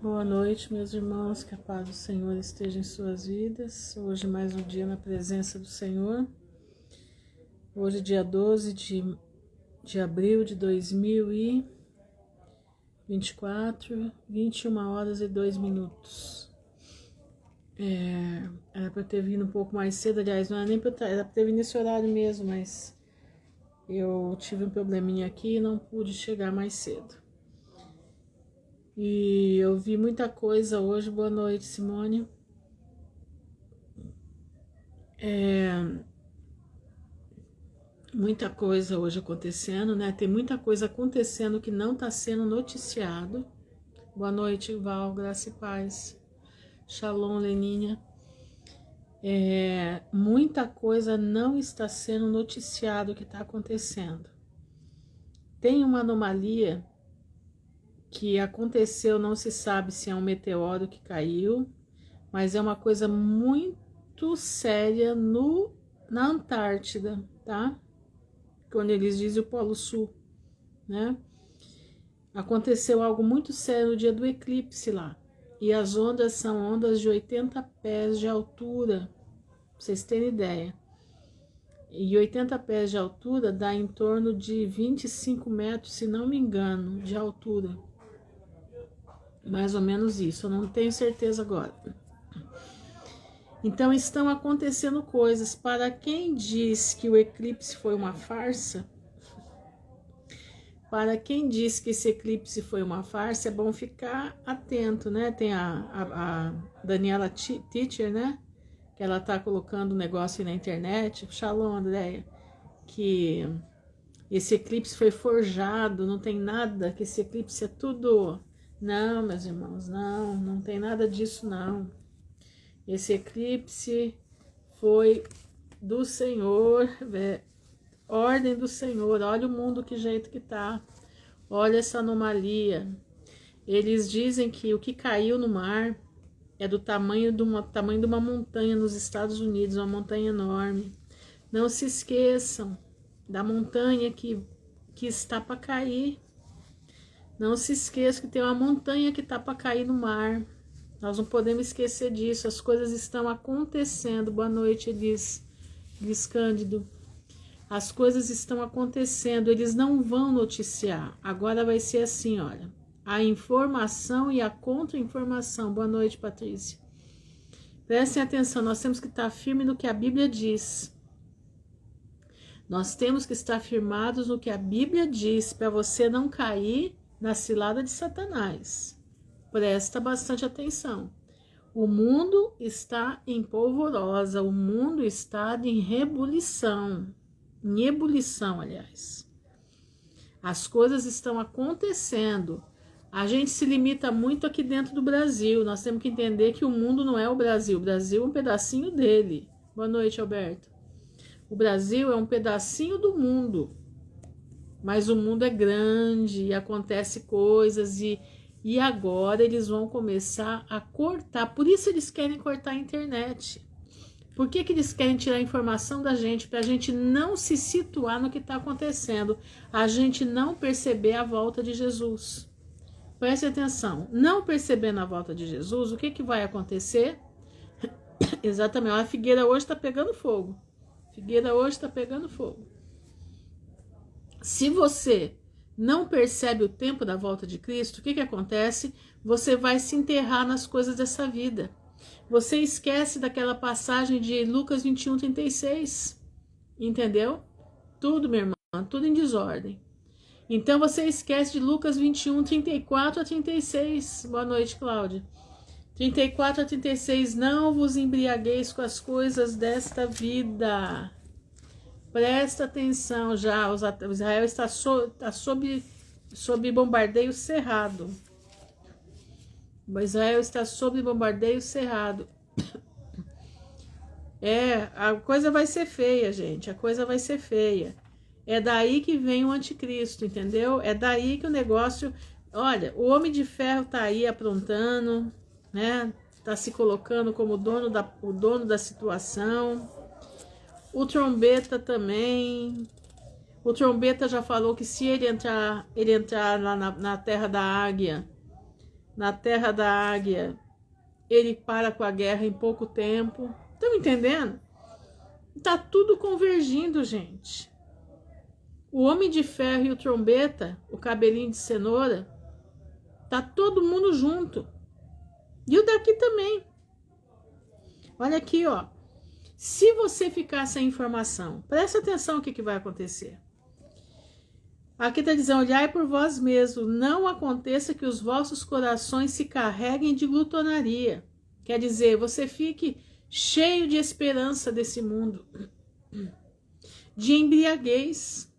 Boa noite, meus irmãos, que a paz do Senhor esteja em suas vidas. Hoje mais um dia na presença do Senhor. Hoje dia 12 de abril de 2024, 21 horas e 2 minutos. Era para eu ter vindo um pouco mais cedo, aliás, não era nem para era para ter vindo nesse horário mesmo, mas eu tive um probleminha aqui e não pude chegar mais cedo. E eu vi muita coisa hoje. Boa noite, Simone. Muita coisa hoje acontecendo, né? Tem muita coisa acontecendo que não está sendo noticiado. Boa noite, Val, graça e paz. Shalom, Leninha. Muita coisa não está sendo noticiado que está acontecendo. Tem uma anomalia que aconteceu, não se sabe se é um meteoro que caiu, mas é uma coisa muito séria na Antártida, tá? Quando eles dizem o Polo Sul, né? Aconteceu algo muito sério no dia do eclipse lá. E as ondas são ondas de 80 pés de altura, pra vocês terem ideia. E 80 pés de altura dá em torno de 25 metros, se não me engano, de altura. Mais ou menos isso, eu não tenho certeza agora. Então estão acontecendo coisas. Para quem diz que o eclipse foi uma farsa, é bom ficar atento, né? Tem a Daniela Teacher, né? Que ela tá colocando um negócio aí na internet. Shalom, Andréia. Que esse eclipse foi forjado, não tem nada, que esse eclipse é tudo... Não, meus irmãos, não tem nada disso, não. Esse eclipse foi do Senhor, ordem do Senhor. Olha o mundo que jeito que tá. Olha essa anomalia. Eles dizem que o que caiu no mar é do tamanho de uma montanha nos Estados Unidos, uma montanha enorme. Não se esqueçam da montanha que está para cair. Não se esqueçam que tem uma montanha que está para cair no mar. Nós não podemos esquecer disso. As coisas estão acontecendo. Boa noite, Elis Cândido. As coisas estão acontecendo. Eles não vão noticiar. Agora vai ser assim, olha. A informação e a contra-informação. Boa noite, Patrícia. Prestem atenção. Nós temos que estar firmes no que a Bíblia diz. Nós temos que estar firmados no que a Bíblia diz, para você não cair na cilada de Satanás. Presta bastante atenção. O mundo está em polvorosa, o mundo está em ebulição, aliás. As coisas estão acontecendo. A gente se limita muito aqui dentro do Brasil. Nós temos que entender que o mundo não é o Brasil. O Brasil é um pedacinho dele. Boa noite, Alberto. O Brasil é um pedacinho do mundo. Mas o mundo é grande e acontece coisas e agora eles vão começar a cortar. Por isso eles querem cortar a internet. Por que eles querem tirar a informação da gente? Para a gente não se situar no que está acontecendo. A gente não perceber a volta de Jesus. Preste atenção. Não percebendo a volta de Jesus, o que vai acontecer? Exatamente. A figueira hoje está pegando fogo. Se você não percebe o tempo da volta de Cristo, o que acontece? Você vai se enterrar nas coisas dessa vida. Você esquece daquela passagem de Lucas 21:36. Entendeu? Tudo, minha irmã, tudo em desordem. Então você esquece de Lucas 21:34-36. Boa noite, Cláudia. 34-36. Não vos embriagueis com as coisas desta vida. Presta atenção já, Israel está sob bombardeio cerrado. Israel está sob bombardeio cerrado. A coisa vai ser feia, gente. A coisa vai ser feia. É daí que vem o anticristo, entendeu? É daí que o negócio... Olha, o Homem de Ferro tá aí aprontando, né? Tá se colocando como o dono da situação. O Trombeta também. O Trombeta já falou que se ele entrar lá na terra da águia, na terra da águia, ele para com a guerra em pouco tempo. Estão entendendo? Tá tudo convergindo, gente. O Homem de Ferro e o Trombeta, o cabelinho de cenoura, tá todo mundo junto. E o daqui também. Olha aqui, ó. Se você ficar sem informação, presta atenção o que vai acontecer. Aqui está dizendo, olhai por vós mesmos, não aconteça que os vossos corações se carreguem de glutonaria. Quer dizer, você fique cheio de esperança desse mundo, de embriaguez.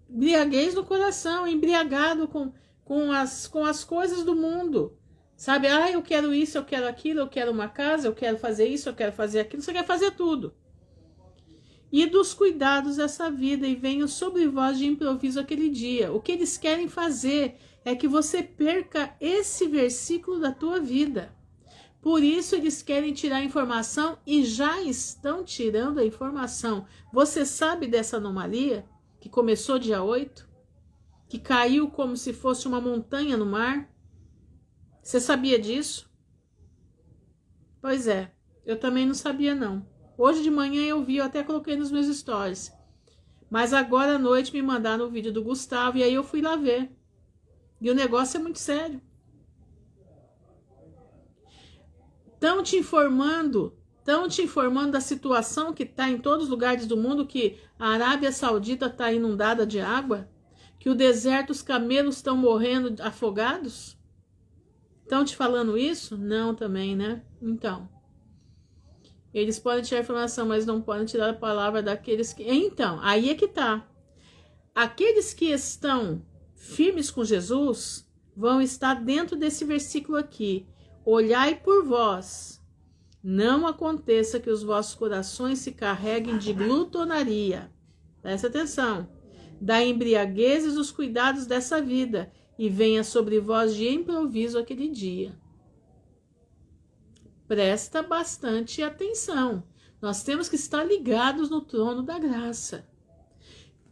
Embriaguez no coração, embriagado com as coisas do mundo. Sabe, eu quero isso, eu quero aquilo, eu quero uma casa, eu quero fazer isso, eu quero fazer aquilo, você quer fazer tudo. E dos cuidados dessa vida, e venham sobre vós de improviso aquele dia. O que eles querem fazer é que você perca esse versículo da tua vida. Por isso eles querem tirar a informação e já estão tirando a informação. Você sabe dessa anomalia que começou dia 8? Que caiu como se fosse uma montanha no mar? Você sabia disso? Pois é, eu também não sabia não. Hoje de manhã eu vi, eu até coloquei nos meus stories. Mas agora à noite me mandaram o vídeo do Gustavo e aí eu fui lá ver. E o negócio é muito sério. Estão te informando da situação que está em todos os lugares do mundo, que a Arábia Saudita está inundada de água, que o deserto, os camelos estão morrendo afogados? Estão te falando isso? Não também, né? Então, eles podem tirar a informação, mas não podem tirar a palavra daqueles que... Então, aí é que tá. Aqueles que estão firmes com Jesus vão estar dentro desse versículo aqui. Olhai por vós, não aconteça que os vossos corações se carreguem de glutonaria. Presta atenção. Da embriaguez e dos cuidados dessa vida, e venha sobre vós de improviso aquele dia. Presta bastante atenção. Nós temos que estar ligados no trono da graça.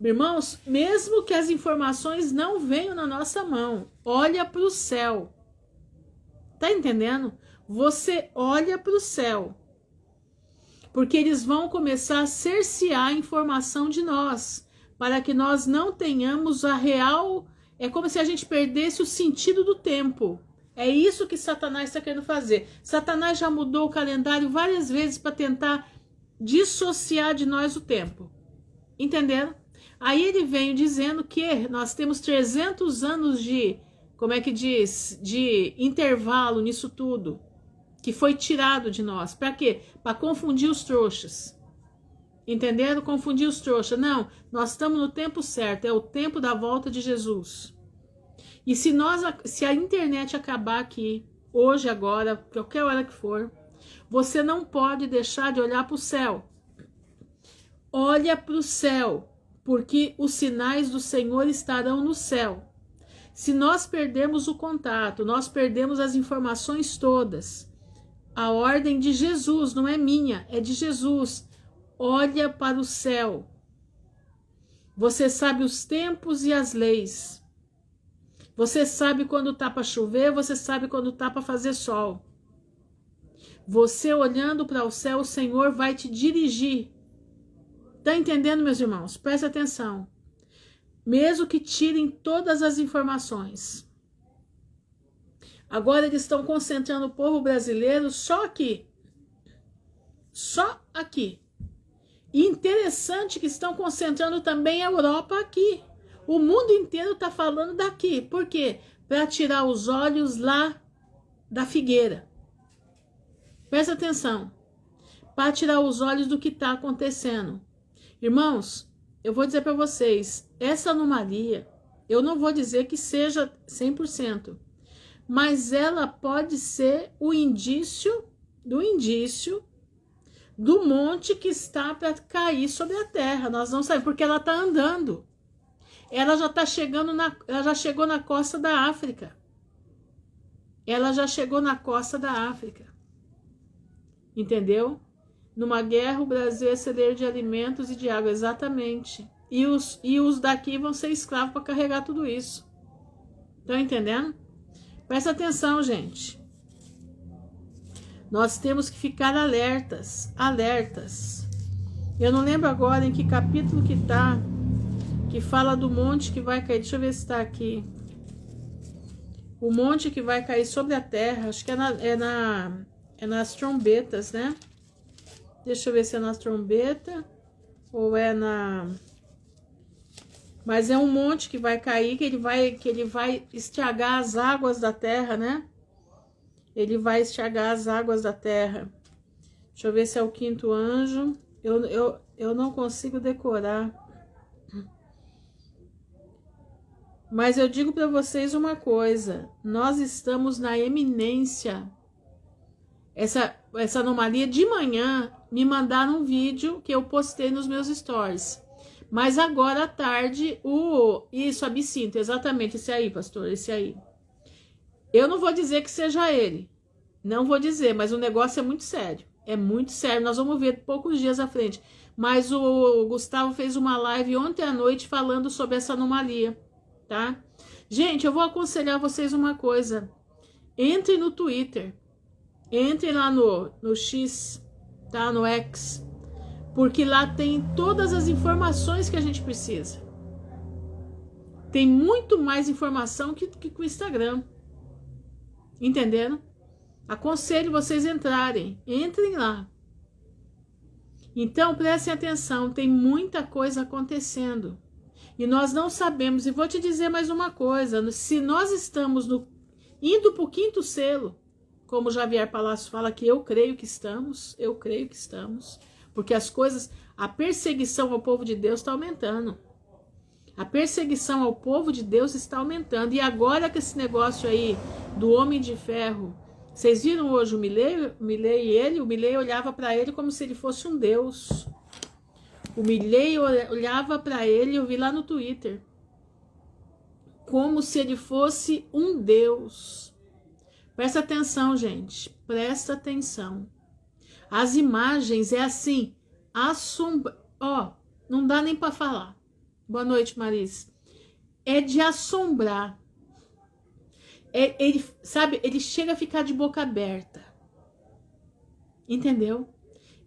Irmãos, mesmo que as informações não venham na nossa mão, olha para o céu. Tá entendendo? Você olha para o céu. Porque eles vão começar a cercear a informação de nós, para que nós não tenhamos a real... É como se a gente perdesse o sentido do tempo. É isso que Satanás está querendo fazer. Satanás já mudou o calendário várias vezes para tentar dissociar de nós o tempo. Entenderam? Aí ele vem dizendo que nós temos 300 anos de, como é que diz, de intervalo nisso tudo, que foi tirado de nós. Para quê? Para confundir os trouxas. Entenderam? Confundir os trouxas. Não, nós estamos no tempo certo, é o tempo da volta de Jesus. E se a internet acabar aqui, hoje, agora, qualquer hora que for, você não pode deixar de olhar para o céu. Olha para o céu, porque os sinais do Senhor estarão no céu. Se nós perdermos o contato, nós perdemos as informações todas. A ordem de Jesus, não é minha, é de Jesus. Olha para o céu. Você sabe os tempos e as leis. Você sabe quando está para chover, você sabe quando está para fazer sol. Você olhando para o céu, o Senhor vai te dirigir. Está entendendo, meus irmãos? Preste atenção. Mesmo que tirem todas as informações. Agora eles estão concentrando o povo brasileiro só aqui. Só aqui. E interessante que estão concentrando também a Europa aqui. O mundo inteiro está falando daqui. Por quê? Para tirar os olhos lá da figueira. Presta atenção. Para tirar os olhos do que está acontecendo. Irmãos, eu vou dizer para vocês, essa anomalia, eu não vou dizer que seja 100%, mas ela pode ser o indício do monte que está para cair sobre a terra. Nós não sabemos, porque ela está andando. Ela já está chegando ela já chegou na costa da África. Ela já chegou na costa da África. Entendeu? Numa guerra, o Brasil é celeiro de alimentos e de água, exatamente. E os daqui vão ser escravos para carregar tudo isso. Estão entendendo? Presta atenção, gente. Nós temos que ficar alertas, alertas. Eu não lembro agora em que capítulo que tá, que fala do monte que vai cair. Deixa eu ver se está aqui. O monte que vai cair sobre a terra, acho que é nas trombetas, né? Deixa eu ver se é nas trombetas ou é na... Mas é um monte que vai cair, que ele vai estragar as águas da terra, né? Ele vai estragar as águas da terra. Deixa eu ver se é o quinto anjo. Eu não consigo decorar. Mas eu digo para vocês uma coisa. Nós estamos na eminência. Essa anomalia de manhã me mandaram um vídeo que eu postei nos meus stories. Mas agora à tarde, isso, absinto, exatamente, esse aí, pastor, esse aí. Eu não vou dizer que seja ele. Não vou dizer, mas o negócio é muito sério. É muito sério. Nós vamos ver poucos dias à frente. Mas o Gustavo fez uma live ontem à noite falando sobre essa anomalia, tá? Gente, eu vou aconselhar vocês uma coisa. Entrem no Twitter. Entrem lá no X, tá? No X. Porque lá tem todas as informações que a gente precisa. Tem muito mais informação que o Instagram. Entenderam? Aconselho vocês entrarem. Entrem lá. Então, prestem atenção. Tem muita coisa acontecendo. E nós não sabemos. E vou te dizer mais uma coisa. Se nós estamos indo para o quinto selo, como Javier Palácio fala que eu creio que estamos. Eu creio que estamos. Porque as coisas, a perseguição ao povo de Deus está aumentando. A perseguição ao povo de Deus está aumentando. E agora que esse negócio aí do Homem de Ferro, vocês viram hoje o Milley olhava para ele como se ele fosse um Deus. O Milley olhava para ele, eu vi lá no Twitter, como se ele fosse um Deus. Presta atenção, gente. Presta atenção. As imagens é assim, não dá nem para falar. Boa noite, Maris. É de assombrar. Ele chega a ficar de boca aberta. Entendeu?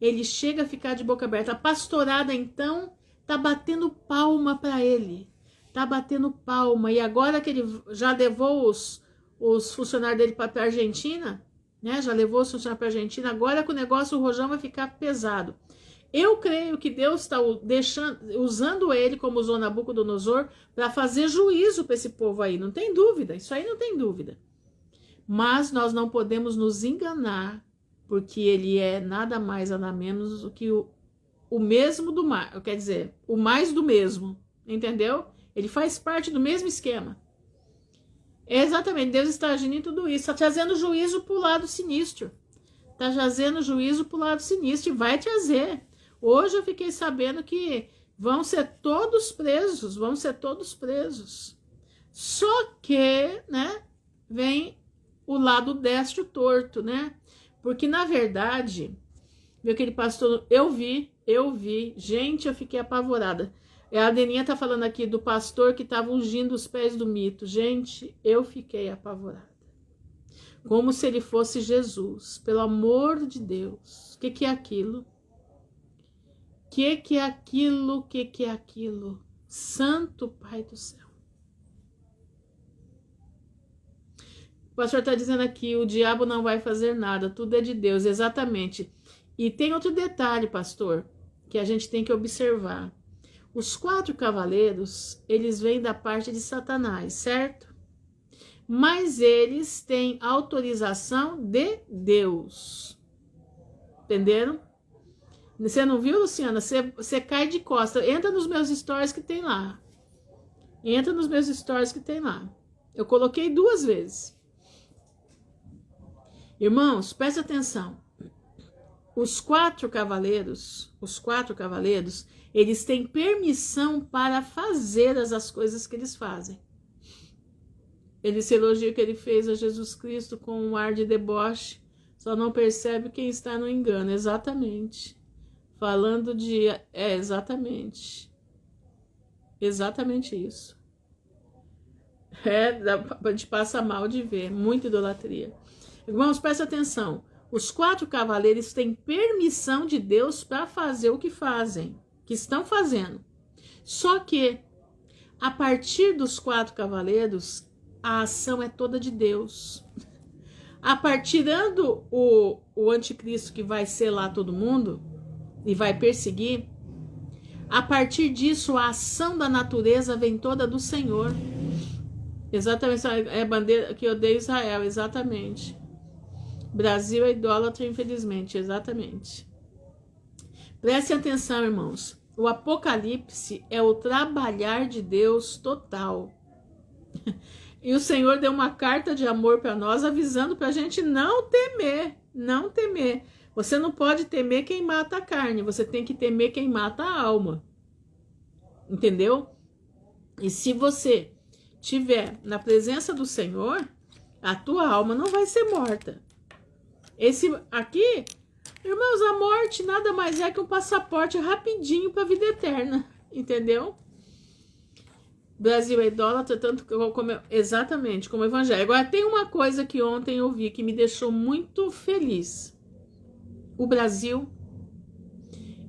Ele chega a ficar de boca aberta. A pastorada, então, tá batendo palma para ele. Tá batendo palma. E agora que ele já levou os funcionários dele para a Argentina, né? Já levou os funcionários para a Argentina. Agora que o negócio, o rojão vai ficar pesado. Eu creio que Deus está usando ele, como usou Nabucodonosor, para fazer juízo para esse povo aí. Não tem dúvida, isso aí não tem dúvida. Mas nós não podemos nos enganar, porque ele é nada mais, nada menos do que o mesmo do mais, quer dizer, o mais do mesmo, entendeu? Ele faz parte do mesmo esquema. Exatamente, Deus está agindo em tudo isso, está trazendo juízo para o lado sinistro. Está trazendo juízo para o lado sinistro e vai trazer. Hoje eu fiquei sabendo que vão ser todos presos, Só que, né, vem o lado destro torto, né? Porque, na verdade, meu querido pastor, eu vi, gente, eu fiquei apavorada. A Adeninha tá falando aqui do pastor que estava ungindo os pés do mito. Gente, eu fiquei apavorada. Como se ele fosse Jesus, pelo amor de Deus. O que é aquilo? O que é aquilo? Santo Pai do céu. O pastor está dizendo aqui, o diabo não vai fazer nada, tudo é de Deus, exatamente. E tem outro detalhe, pastor, que a gente tem que observar. Os 4 cavaleiros, eles vêm da parte de Satanás, certo? Mas eles têm autorização de Deus. Entenderam? Você não viu, Luciana? Você cai de costa. Entra nos meus stories que tem lá. Eu coloquei 2 vezes. Irmãos, presta atenção. Os 4 cavaleiros, eles têm permissão para fazer as coisas que eles fazem. Esse elogio que ele fez a Jesus Cristo com um ar de deboche, só não percebe quem está no engano. Exatamente. Falando de... exatamente. Exatamente isso. A gente passa mal de ver, muita idolatria. Irmãos, presta atenção. Os 4 cavaleiros têm permissão de Deus para fazer o que fazem, que estão fazendo. Só que, a partir dos 4 cavaleiros, a ação é toda de Deus. Tirando o anticristo que vai selar todo mundo e vai perseguir, a partir disso a ação da natureza vem toda do Senhor. Exatamente, é a bandeira que odeia Israel, exatamente. Brasil é idólatra, infelizmente, exatamente. Prestem atenção, irmãos. O Apocalipse é o trabalhar de Deus total. E o Senhor deu uma carta de amor para nós, avisando para a gente não temer, não temer. Você não pode temer quem mata a carne, você tem que temer quem mata a alma. Entendeu? E se você estiver na presença do Senhor, a tua alma não vai ser morta. Esse aqui, irmãos, a morte nada mais é que um passaporte rapidinho para a vida eterna. Entendeu? Brasil é idólatra, tanto como exatamente como o evangelho. Agora, tem uma coisa que ontem eu vi que me deixou muito feliz. O Brasil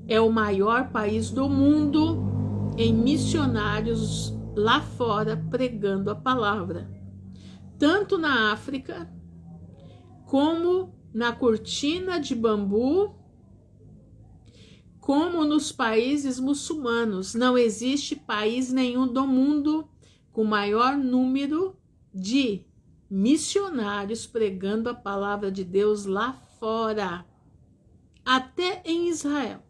é o maior país do mundo em missionários lá fora pregando a palavra. Tanto na África, como na cortina de bambu, como nos países muçulmanos. Não existe país nenhum do mundo com maior número de missionários pregando a palavra de Deus lá fora, até em Israel.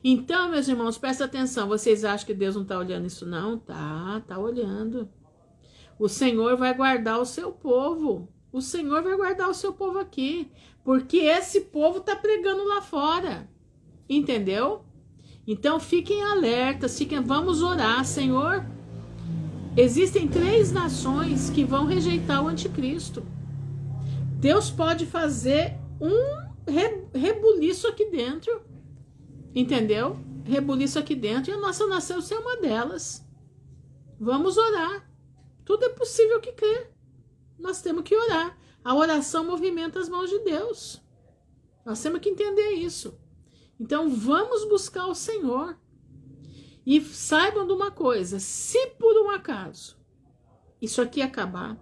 Então, meus irmãos, presta atenção. Vocês acham que Deus não está olhando isso? Não, tá olhando. O Senhor vai guardar o seu povo. O Senhor vai guardar o seu povo aqui, porque esse povo está pregando lá fora. Entendeu? Então fiquem alertas, vamos orar, Senhor. Existem 3 nações que vão rejeitar o anticristo. Deus pode fazer um rebuliço aqui dentro, entendeu? Rebuliço aqui dentro, e a nossa nação é uma delas. Vamos orar. Tudo é possível que crê. Nós temos que orar. A oração movimenta as mãos de Deus. Nós temos que entender isso. Então vamos buscar o Senhor. E saibam de uma coisa, se por um acaso isso aqui acabar,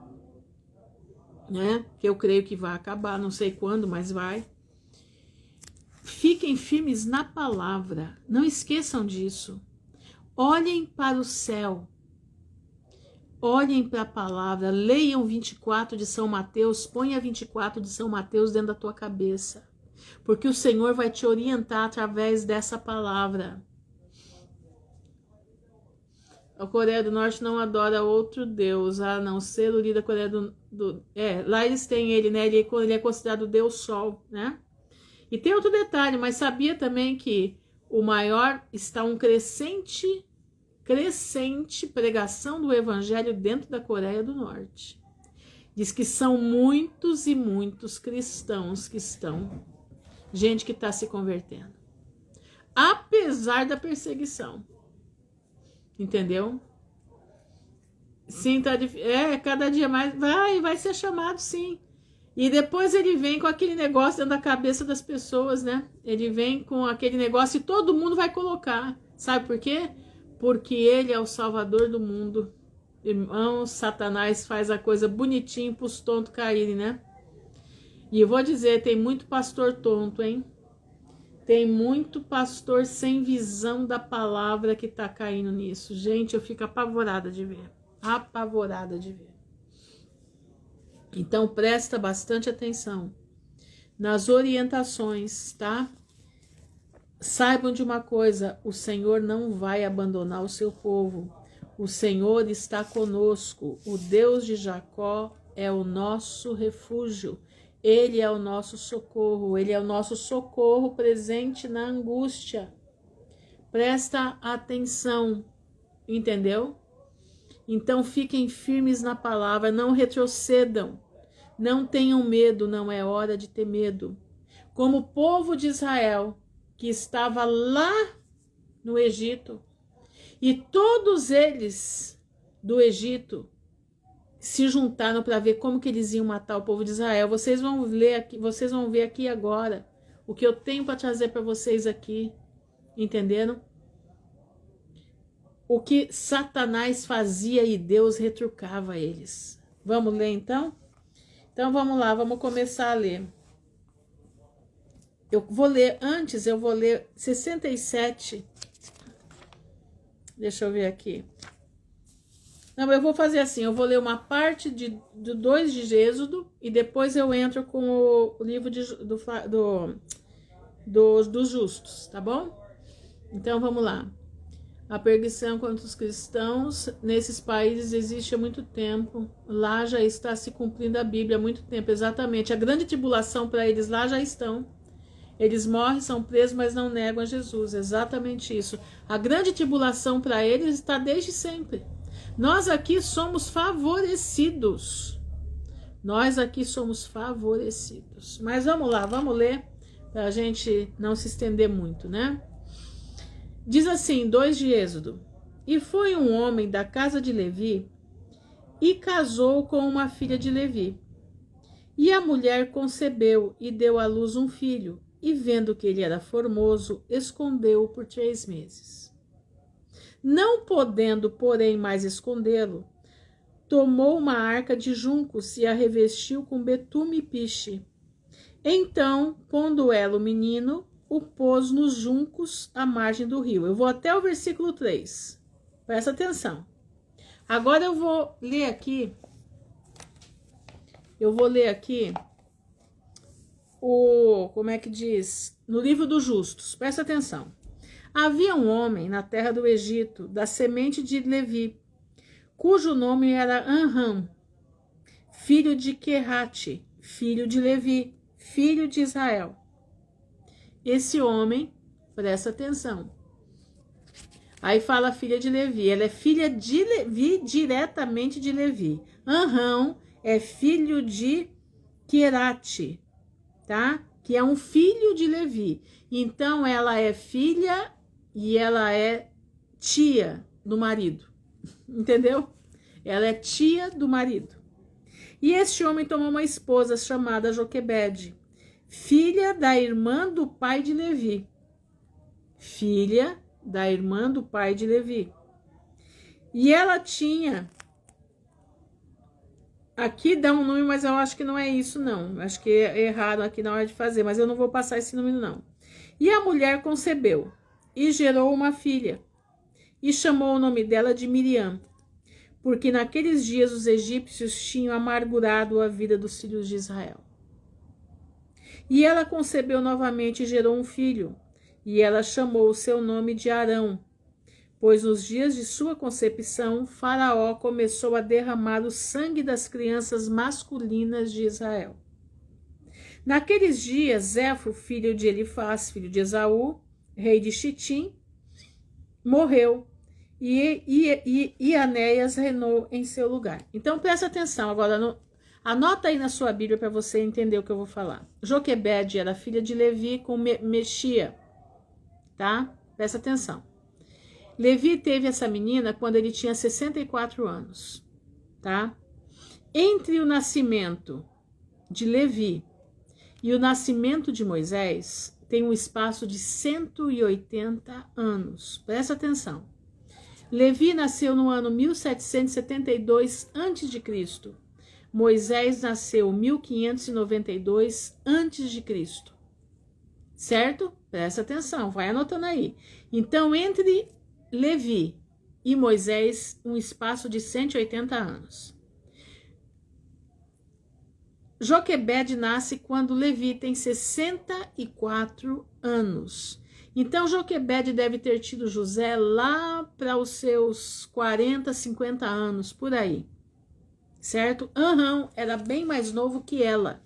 né? Que eu creio que vai acabar, não sei quando, mas vai. Fiquem firmes na palavra, não esqueçam disso. Olhem para o céu. Olhem para a palavra, leiam 24 de São Mateus, ponha 24 de São Mateus dentro da tua cabeça. Porque o Senhor vai te orientar através dessa palavra. A Coreia do Norte não adora outro Deus, a não ser o líder da Coreia do... lá eles têm ele, né? Ele é considerado o Deus Sol, né? E tem outro detalhe, mas sabia também que o maior está um crescente pregação do Evangelho dentro da Coreia do Norte. Diz que são muitos e muitos cristãos que estão... Gente que está se convertendo. Apesar da perseguição. Entendeu? Sim, tá difícil. Cada dia mais vai ser chamado, sim. E depois ele vem com aquele negócio dentro da cabeça das pessoas, né? Ele vem com aquele negócio e todo mundo vai colocar. Sabe por quê? Porque ele é o Salvador do mundo. Irmãos, Satanás faz a coisa bonitinha para os tontos caírem, né? E eu vou dizer, tem muito pastor tonto, hein? Tem muito pastor sem visão da palavra que tá caindo nisso. Gente, eu fico apavorada de ver. Apavorada de ver. Então, presta bastante atenção nas orientações, tá? Saibam de uma coisa, o Senhor não vai abandonar o seu povo. O Senhor está conosco. O Deus de Jacó é o nosso refúgio. Ele é o nosso socorro, ele é o nosso socorro presente na angústia. Presta atenção, entendeu? Então fiquem firmes na palavra, não retrocedam, não tenham medo, não é hora de ter medo. Como o povo de Israel, que estava lá no Egito, e todos eles do Egito se juntaram para ver como que eles iam matar o povo de Israel. Vocês vão ver aqui agora o que eu tenho para trazer para vocês aqui, entenderam? O que Satanás fazia e Deus retrucava eles. Vamos ler então? Então vamos lá, vamos começar a ler. Eu vou ler 67. Deixa eu ver aqui. Não, eu vou fazer assim, eu vou ler uma parte do 2 de Êxodo e depois eu entro com o livro dos justos, tá bom? Então vamos lá. A perseguição contra os cristãos nesses países existe há muito tempo. Lá já está se cumprindo a Bíblia há muito tempo, exatamente. A grande tribulação para eles lá já estão. Eles morrem, são presos, mas não negam a Jesus. Exatamente isso. A grande tribulação para eles está desde sempre. Nós aqui somos favorecidos. Nós aqui somos favorecidos. Mas vamos lá, vamos ler para a gente não se estender muito, né? Diz assim, 2 de Êxodo. E foi um homem da casa de Levi e casou com uma filha de Levi. E a mulher concebeu e deu à luz um filho. E vendo que ele era formoso, escondeu-o por 3 meses. Não podendo, porém, mais escondê-lo, tomou uma arca de juncos e a revestiu com betume e piche. Então, pondo ela o menino, o pôs nos juncos à margem do rio. Eu vou até o versículo 3. Presta atenção. Agora eu vou ler aqui. Como é que diz? No livro dos justos. Presta atenção. Havia um homem na terra do Egito, da semente de Levi, cujo nome era Anram, filho de Querate, filho de Levi, filho de Israel. Esse homem, presta atenção. Aí fala filha de Levi, ela é filha de Levi, diretamente de Levi. Anram é filho de Querate, tá? Que é um filho de Levi. Então ela é filha e ela é tia do marido. Entendeu? Ela é tia do marido. E este homem tomou uma esposa chamada Joquebede, filha da irmã do pai de Levi. Filha da irmã do pai de Levi. E ela tinha... Aqui dá um número, mas eu acho que não é isso, não. Acho que é errado aqui na hora de fazer, mas eu não vou passar esse número, não. E a mulher concebeu e gerou uma filha. E chamou o nome dela de Miriam, porque naqueles dias os egípcios tinham amargurado a vida dos filhos de Israel. E ela concebeu novamente e gerou um filho, e ela chamou o seu nome de Arão, pois nos dias de sua concepção, Faraó começou a derramar o sangue das crianças masculinas de Israel. Naqueles dias, Zéfo, filho de Elifaz, filho de Esaú, rei de Xitim, morreu, e Anéias reinou em seu lugar. Então, presta atenção agora, anota aí na sua Bíblia para você entender o que eu vou falar. Joquebede era filha de Levi com Mexia, tá? Presta atenção. Levi teve essa menina quando ele tinha 64 anos, tá? Entre o nascimento de Levi e o nascimento de Moisés, tem um espaço de 180 anos. Presta atenção. Levi nasceu no ano 1772 a.C. Moisés nasceu 1592 a.C. Certo? Presta atenção, vai anotando aí. Então, entre Levi e Moisés, um espaço de 180 anos. Joquebede nasce quando Levi tem 64 anos. Então, Joquebede deve ter tido José lá para os seus 40, 50 anos, por aí. Certo? Anram era bem mais novo que ela.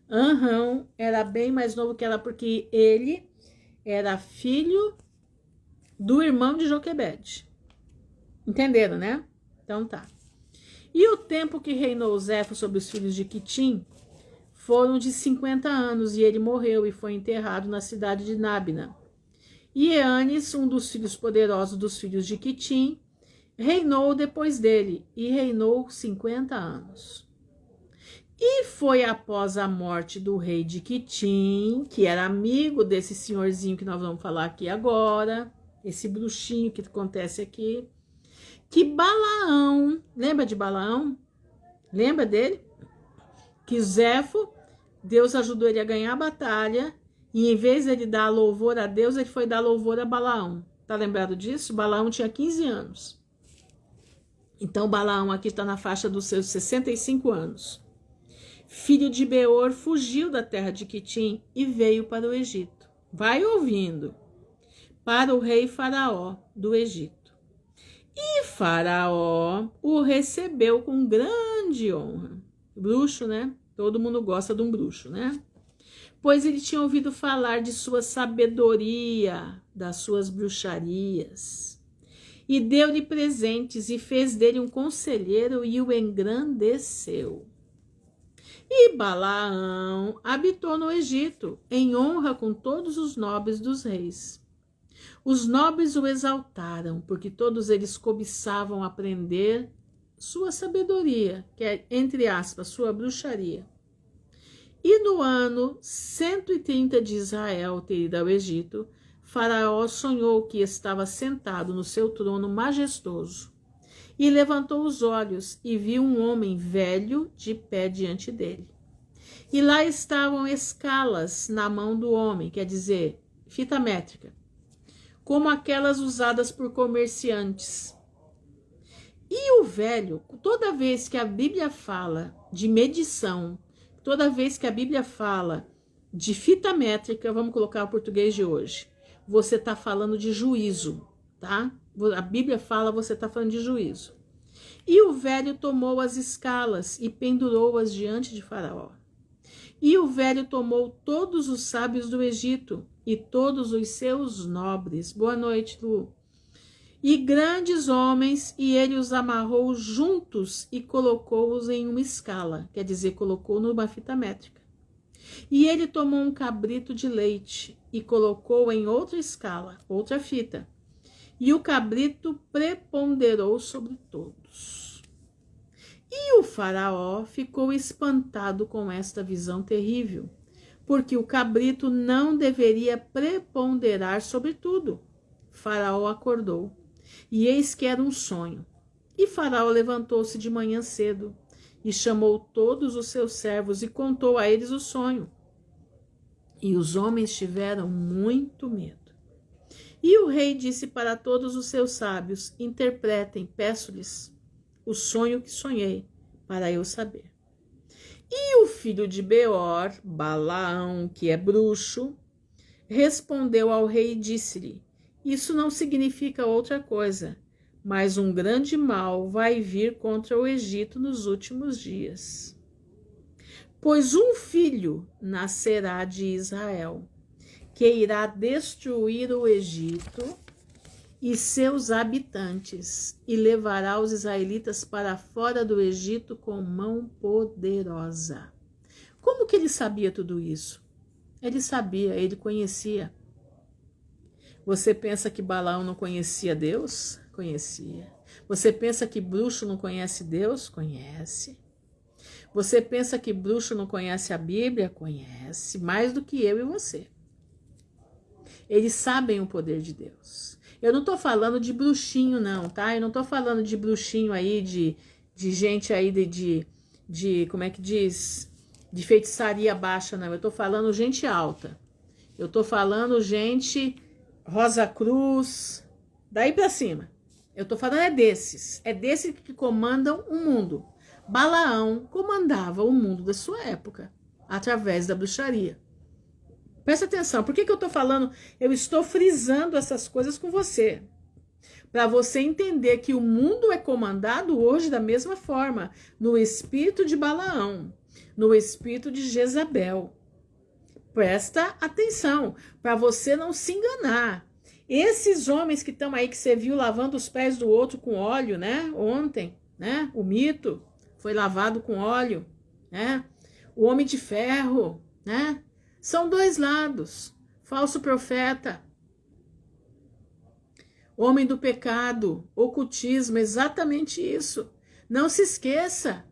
Anram era bem mais novo que ela, porque ele era filho do irmão de Joquebede. Entenderam, né? Então tá. E o tempo que reinou Zéfo sobre os filhos de Quitim foram de 50 anos, e ele morreu e foi enterrado na cidade de Nábina. E Eanes, um dos filhos poderosos dos filhos de Quitim, reinou depois dele, e reinou 50 anos. E foi após a morte do rei de Quitim, que era amigo desse senhorzinho que nós vamos falar aqui agora, esse bruxinho que acontece aqui, que Balaão, lembra de Balaão? Lembra dele? Que Zefo, Deus ajudou ele a ganhar a batalha, e em vez de ele dar louvor a Deus, ele foi dar louvor a Balaão. Tá lembrado disso? Balaão tinha 15 anos. Então Balaão aqui está na faixa dos seus 65 anos. Filho de Beor, fugiu da terra de Quitim e veio para o Egito. Vai ouvindo. Para o rei Faraó do Egito. E Faraó o recebeu com grande honra. Bruxo, né? Todo mundo gosta de um bruxo, né? Pois ele tinha ouvido falar de sua sabedoria, das suas bruxarias. E deu-lhe presentes e fez dele um conselheiro e o engrandeceu. E Balaão habitou no Egito, em honra com todos os nobres dos reis. Os nobres o exaltaram, porque todos eles cobiçavam aprender sua sabedoria, que é, entre aspas, sua bruxaria. E no ano 130 de Israel ter ido ao Egito, Faraó sonhou que estava sentado no seu trono majestoso. E levantou os olhos e viu um homem velho de pé diante dele. E lá estavam escalas na mão do homem, quer dizer, fita métrica, como aquelas usadas por comerciantes. E o velho, toda vez que a Bíblia fala de medição, toda vez que a Bíblia fala de fita métrica, vamos colocar o português de hoje, você está falando de juízo, tá? A Bíblia fala, você está falando de juízo. E o velho tomou as escalas e pendurou-as diante de Faraó. E o velho tomou todos os sábios do Egito e todos os seus nobres. Boa noite, Lu. E grandes homens, e ele os amarrou juntos e colocou-os em uma escala, quer dizer, colocou numa fita métrica. E ele tomou um cabrito de leite e colocou em outra escala, outra fita. E o cabrito preponderou sobre todos. E o Faraó ficou espantado com esta visão terrível, porque o cabrito não deveria preponderar sobre tudo. Faraó acordou, e eis que era um sonho. E Faraó levantou-se de manhã cedo, e chamou todos os seus servos, e contou a eles o sonho. E os homens tiveram muito medo. E o rei disse para todos os seus sábios: interpretem, peço-lhes, o sonho que sonhei, para eu saber. E o filho de Beor, Balaão, que é bruxo, respondeu ao rei e disse-lhe: isso não significa outra coisa, mas um grande mal vai vir contra o Egito nos últimos dias. Pois um filho nascerá de Israel, que irá destruir o Egito e seus habitantes, e levará os israelitas para fora do Egito com mão poderosa. Como que ele sabia tudo isso? Ele sabia, ele conhecia. Você pensa que Balaão não conhecia Deus? Conhecia. Você pensa que bruxo não conhece Deus? Conhece. Você pensa que bruxo não conhece a Bíblia? Conhece, mais do que eu e você. Eles sabem o poder de Deus. Eu não tô falando de bruxinho não, tá? Eu não tô falando de bruxinho aí, de gente aí de como é que diz? De feitiçaria baixa, não. Eu tô falando gente alta. Eu tô falando gente Rosa Cruz, daí pra cima. Eu tô falando é desses que comandam o mundo. Balaão comandava o mundo da sua época, através da bruxaria. Presta atenção, por que eu tô falando? Eu estou frisando essas coisas com você. Para você entender que o mundo é comandado hoje da mesma forma, no espírito de Balaão, no espírito de Jezabel. Presta atenção, para você não se enganar. Esses homens que estão aí, que você viu lavando os pés do outro com óleo, né? Ontem, né? O mito foi lavado com óleo, né? O homem de ferro, né? São dois lados. Falso profeta. Homem do pecado, ocultismo, exatamente isso. Não se esqueça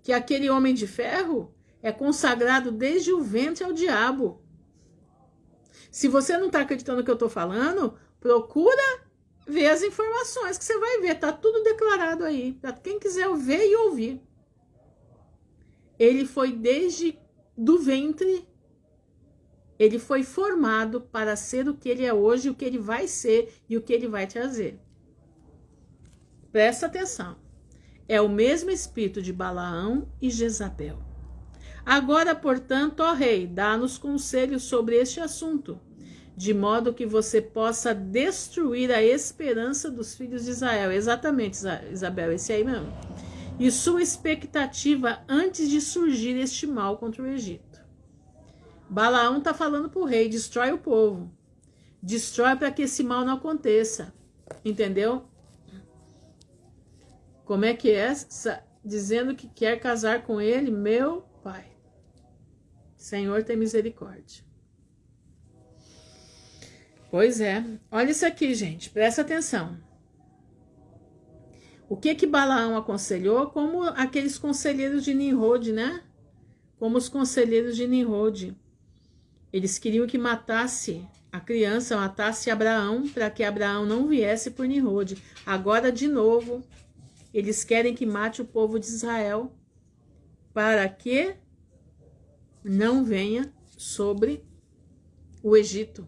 que aquele homem de ferro é consagrado desde o ventre ao diabo. Se você não está acreditando no que eu estou falando, procura ver as informações que você vai ver. Está tudo declarado aí, para quem quiser ver e ouvir. Ele foi desde do ventre, ele foi formado para ser o que ele é hoje, o que ele vai ser e o que ele vai trazer. Presta atenção. É o mesmo espírito de Balaão e Jezabel. Agora, portanto, ó rei, dá-nos conselhos sobre este assunto, de modo que você possa destruir a esperança dos filhos de Israel. Exatamente, Isabel, esse aí mesmo. E sua expectativa antes de surgir este mal contra o Egito. Balaão está falando para o rei, destrói o povo. Destrói para que esse mal não aconteça. Entendeu? Como é que é? Dizendo que quer casar com ele, meu pai. Senhor, tem misericórdia. Pois é. Olha isso aqui, gente. Presta atenção. O que Balaão aconselhou? Como aqueles conselheiros de Nimrod, né? Como os conselheiros de Nimrod. Eles queriam que matasse a criança, matasse Abraão, para que Abraão não viesse por Nimrod. Agora, de novo, eles querem que mate o povo de Israel, para que não venha sobre o Egito.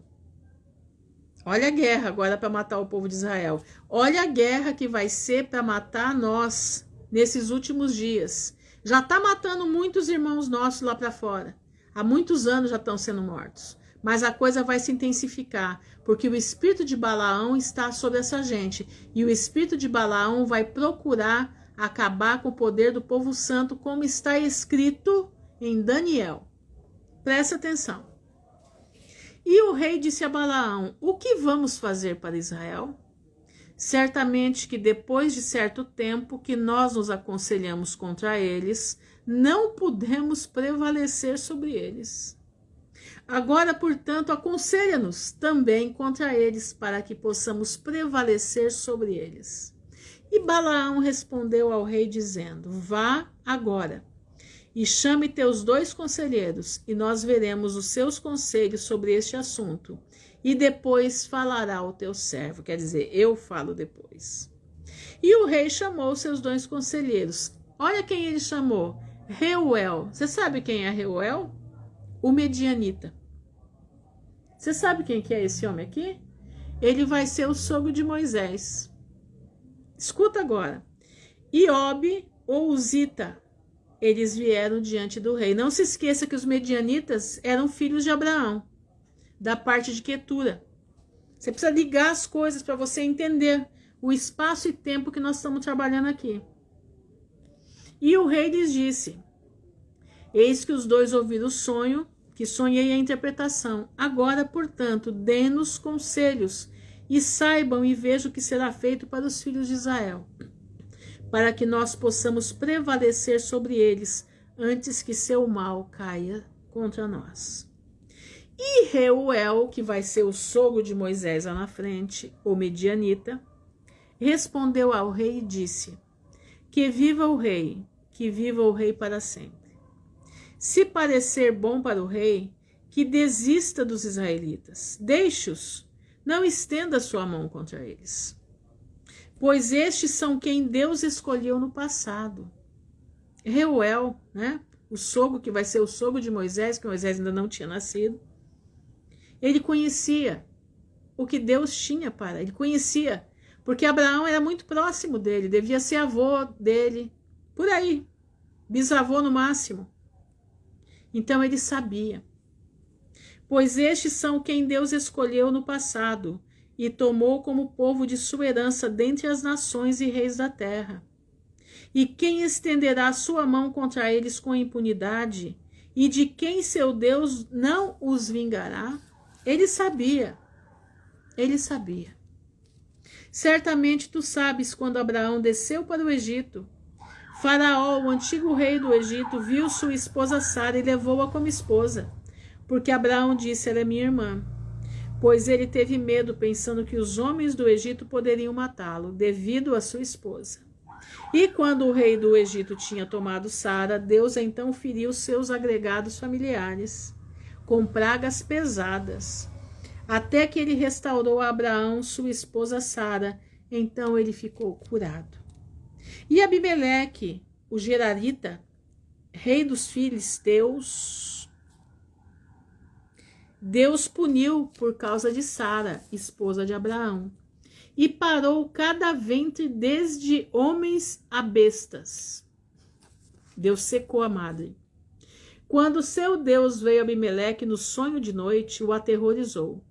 Olha a guerra agora para matar o povo de Israel. Olha a guerra que vai ser para matar nós nesses últimos dias. Já está matando muitos irmãos nossos lá para fora. Há muitos anos já estão sendo mortos. Mas a coisa vai se intensificar, porque o espírito de Balaão está sobre essa gente. E o espírito de Balaão vai procurar acabar com o poder do povo santo, como está escrito em Daniel. Presta atenção. E o rei disse a Balaão: o que vamos fazer para Israel? Certamente que depois de certo tempo que nós nos aconselhamos contra eles, não pudemos prevalecer sobre eles. Agora, portanto, aconselha-nos também contra eles, para que possamos prevalecer sobre eles. E Balaão respondeu ao rei, dizendo: vá agora e chame teus 2 conselheiros, e nós veremos os seus conselhos sobre este assunto. E depois falará o teu servo. Quer dizer, eu falo depois. E o rei chamou seus 2 conselheiros. Olha quem ele chamou. Reuel. Você sabe quem é Reuel? O medianita. Você sabe quem que é esse homem aqui? Ele vai ser o sogro de Moisés. Escuta agora. Iobe ou Uzita. Eles vieram diante do rei. Não se esqueça que os medianitas eram filhos de Abraão, da parte de Quetura. Você precisa ligar as coisas para você entender o espaço e tempo que nós estamos trabalhando aqui. E o rei lhes disse: eis que os 2 ouviram o sonho, que sonhei a interpretação. Agora, portanto, dê-nos conselhos, e saibam e vejam o que será feito para os filhos de Israel, para que nós possamos prevalecer sobre eles, antes que seu mal caia contra nós. E Reuel, que vai ser o sogro de Moisés lá na frente, o medianita, respondeu ao rei e disse: que viva o rei, que viva o rei para sempre. Se parecer bom para o rei, que desista dos israelitas. Deixe-os, não estenda sua mão contra eles. Pois estes são quem Deus escolheu no passado. Reuel, né? O sogro que vai ser o sogro de Moisés, que Moisés ainda não tinha nascido. Ele conhecia o que Deus tinha para ele. Conhecia, porque Abraão era muito próximo dele, devia ser avô dele, por aí, bisavô no máximo. Então ele sabia. Pois estes são quem Deus escolheu no passado, e tomou como povo de sua herança dentre as nações e reis da terra. E quem estenderá sua mão contra eles com impunidade? E de quem seu Deus não os vingará? Ele sabia. Ele sabia. Certamente tu sabes quando Abraão desceu para o Egito. Faraó, o antigo rei do Egito, viu sua esposa Sara e levou-a como esposa, porque Abraão disse: ela é minha irmã. pois ele teve medo, pensando que os homens do Egito poderiam matá-lo, devido à sua esposa. E quando o rei do Egito tinha tomado Sara, Deus então feriu seus agregados familiares com pragas pesadas, até que ele restaurou a Abraão, sua esposa Sara. Então ele ficou curado. E Abimeleque, o Gerarita, rei dos filisteus, Deus puniu por causa de Sara, esposa de Abraão, e parou cada ventre desde homens a bestas. Deus secou a madre. Quando seu Deus veio a Abimeleque no sonho de noite, o aterrorizou,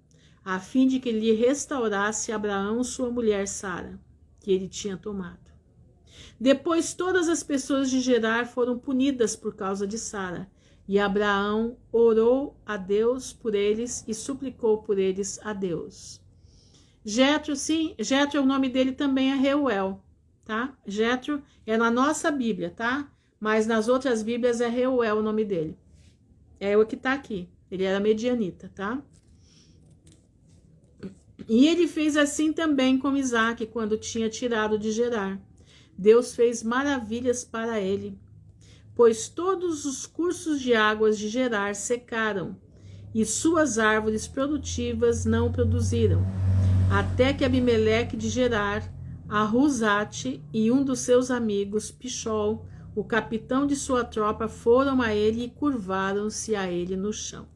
a fim de que lhe restaurasse Abraão, sua mulher Sara, que ele tinha tomado. Depois todas as pessoas de Gerar foram punidas por causa de Sara, e Abraão orou a Deus por eles e suplicou por eles a Deus. Jetro, sim, Jetro, o nome dele também é Reuel, tá? Jetro é na nossa Bíblia, tá? Mas nas outras Bíblias é Reuel o nome dele. É o que tá aqui. Ele era medianita, tá? E ele fez assim também com Isaque, quando tinha tirado de Gerar. Deus fez maravilhas para ele, pois todos os cursos de águas de Gerar secaram, e suas árvores produtivas não produziram, até que Abimeleque de Gerar, Arruzate e um dos seus amigos, Pichol, o capitão de sua tropa, foram a ele e curvaram-se a ele no chão.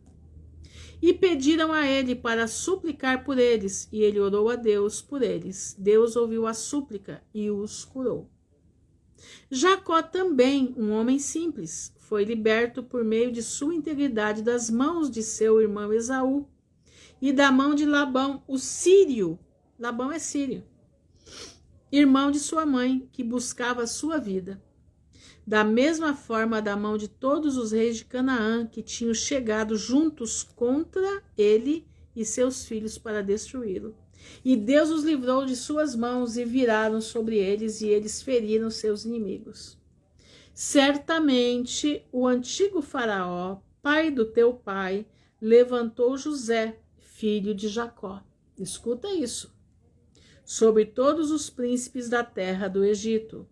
E pediram a ele para suplicar por eles, e ele orou a Deus por eles. Deus ouviu a súplica e os curou. Jacó também, um homem simples, foi liberto por meio de sua integridade das mãos de seu irmão Esaú e da mão de Labão, o sírio. Labão é sírio, irmão de sua mãe, que buscava a sua vida. Da mesma forma, da mão de todos os reis de Canaã, que tinham chegado juntos contra ele e seus filhos para destruí-lo. E Deus os livrou de suas mãos e viraram sobre eles, e eles feriram seus inimigos. Certamente o antigo faraó, pai do teu pai, levantou José, filho de Jacó. Escuta isso. Sobre todos os príncipes da terra do Egito,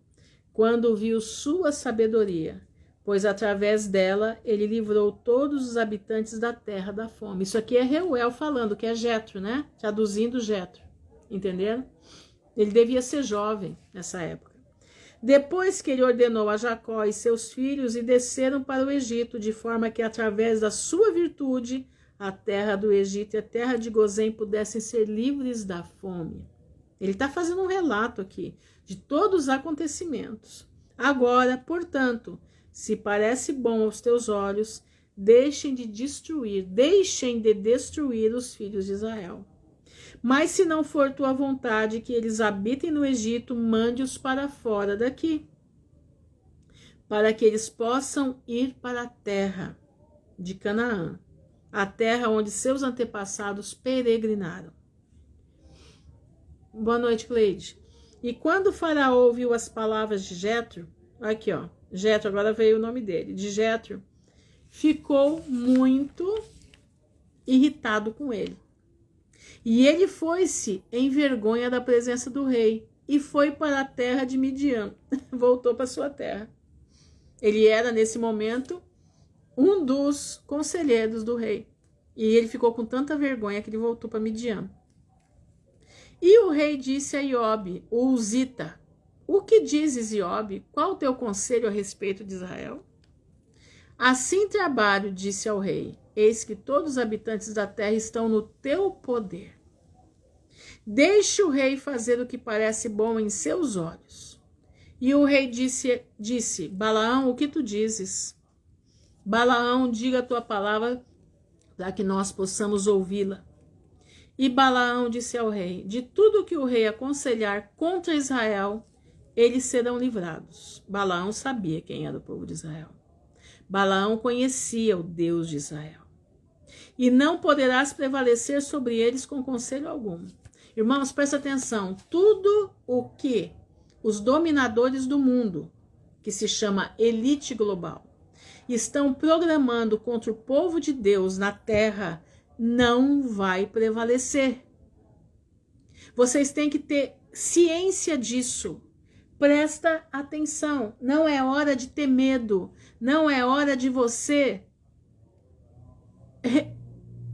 quando viu sua sabedoria, pois através dela ele livrou todos os habitantes da terra da fome. Isso aqui é Reuel falando, que é Jetro, né? Traduzindo Jetro, entenderam? Ele devia ser jovem nessa época. Depois que ele ordenou a Jacó e seus filhos, e desceram para o Egito, de forma que através da sua virtude, a terra do Egito e a terra de Gozém pudessem ser livres da fome. Ele está fazendo um relato aqui de todos os acontecimentos. Agora, portanto, se parece bom aos teus olhos, deixem de destruir os filhos de Israel. Mas se não for tua vontade que eles habitem no Egito, mande-os para fora daqui, para que eles possam ir para a terra de Canaã, a terra onde seus antepassados peregrinaram. Boa noite, Cleide. E quando o faraó ouviu as palavras de Jetro, aqui ó, Jetro, agora veio o nome dele, de Jetro, ficou muito irritado com ele. E ele foi-se em vergonha da presença do rei e foi para a terra de Midian, voltou para sua terra. Ele era, nesse momento, um dos conselheiros do rei. E ele ficou com tanta vergonha que ele voltou para Midian. E o rei disse a Iobe, o Uzita: o que dizes, Iobe? Qual o teu conselho a respeito de Israel? Assim trabalho, disse ao rei, eis que todos os habitantes da terra estão no teu poder. Deixe o rei fazer o que parece bom em seus olhos. E o rei disse, Balaão, o que tu dizes? Balaão, diga a tua palavra, para que nós possamos ouvi-la. E Balaão disse ao rei, de tudo que o rei aconselhar contra Israel, eles serão livrados. Balaão sabia quem era o povo de Israel. Balaão conhecia o Deus de Israel. E não poderás prevalecer sobre eles com conselho algum. Irmãos, presta atenção. Tudo o que os dominadores do mundo, que se chama elite global, estão programando contra o povo de Deus na terra, não vai prevalecer. Vocês têm que ter ciência disso. Presta atenção. Não é hora de ter medo. Não é hora de você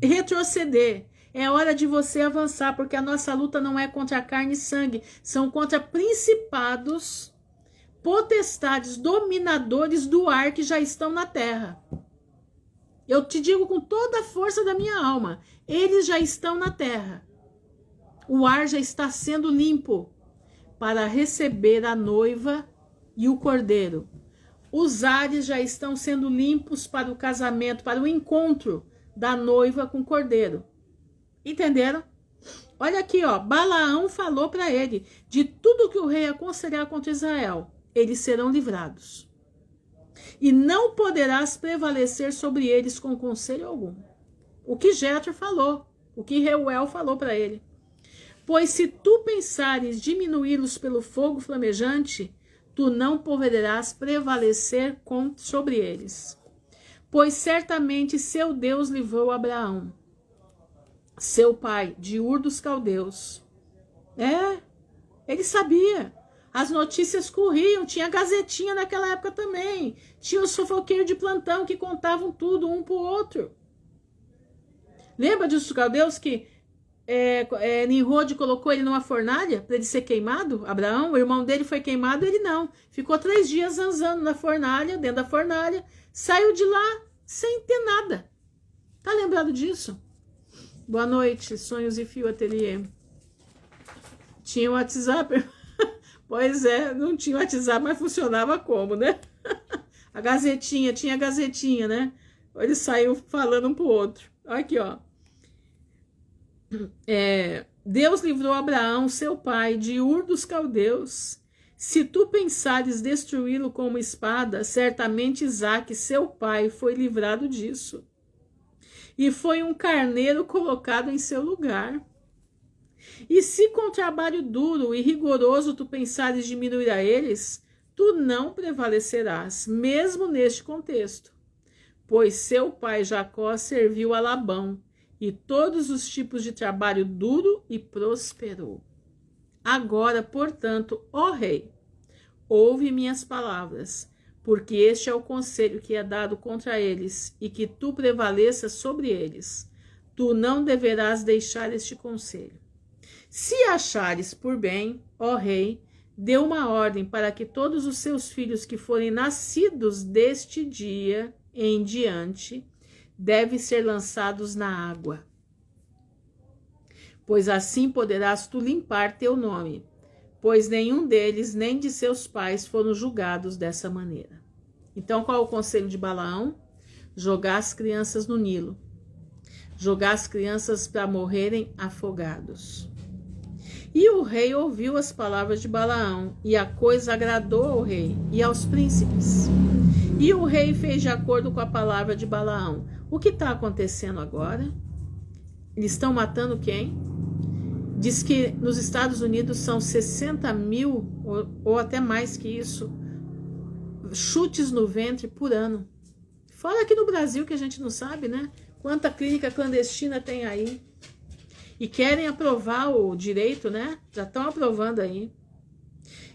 retroceder. É hora de você avançar, porque a nossa luta não é contra a carne e sangue, são contra principados, potestades, dominadores do ar que já estão na terra. Eu te digo com toda a força da minha alma, eles já estão na terra. O ar já está sendo limpo para receber a noiva e o cordeiro. Os ares já estão sendo limpos para o casamento, para o encontro da noiva com o cordeiro. Entenderam? Olha aqui, ó. Balaão falou para ele: de tudo que o rei aconselhar contra Israel, eles serão livrados. E não poderás prevalecer sobre eles com conselho algum. O que Jetro falou, o que Reuel falou para ele. Pois se tu pensares diminuí-los pelo fogo flamejante, tu não poderás prevalecer sobre eles. Pois certamente seu Deus livrou Abraão, seu pai, de Ur dos Caldeus. Ele sabia. As notícias corriam, tinha gazetinha naquela época também. Tinha os fofoqueiros de plantão que contavam tudo um pro outro. Lembra dos caldeus que Nimrod colocou ele numa fornalha para ele ser queimado? Abraão, o irmão dele foi queimado, ele não. Ficou 3 dias zanzando na fornalha, dentro da fornalha. Saiu de lá sem ter nada. Tá lembrado disso? Boa noite, Sonhos e Fio Ateliê. Tinha o WhatsApp? Pois é, não tinha WhatsApp, mas funcionava como, né? A gazetinha, tinha a gazetinha, né? Ele saiu falando um pro outro. Aqui, ó. Deus livrou Abraão, seu pai, de Ur dos Caldeus. Se tu pensares destruí-lo com uma espada, certamente Isaque, seu pai, foi livrado disso. E foi um carneiro colocado em seu lugar. E se com trabalho duro e rigoroso tu pensares diminuir a eles, tu não prevalecerás, mesmo neste contexto. Pois seu pai Jacó serviu a Labão, e todos os tipos de trabalho duro e prosperou. Agora, portanto, ó rei, ouve minhas palavras, porque este é o conselho que é dado contra eles, e que tu prevaleças sobre eles. Tu não deverás deixar este conselho. Se achares por bem, ó rei, dê uma ordem para que todos os seus filhos que forem nascidos deste dia em diante devem ser lançados na água. Pois assim poderás tu limpar teu nome, pois nenhum deles nem de seus pais foram julgados dessa maneira. Então, qual é o conselho de Balaão? Jogar as crianças no Nilo. Jogar as crianças para morrerem afogados. E o rei ouviu as palavras de Balaão, e a coisa agradou ao rei e aos príncipes. E o rei fez de acordo com a palavra de Balaão. O que está acontecendo agora? Eles estão matando quem? Diz que nos Estados Unidos são 60 mil, ou até mais que isso, chutes no ventre por ano. Fora aqui no Brasil, que a gente não sabe, né? Quanta clínica clandestina tem aí. E querem aprovar o direito, né? Já estão aprovando aí.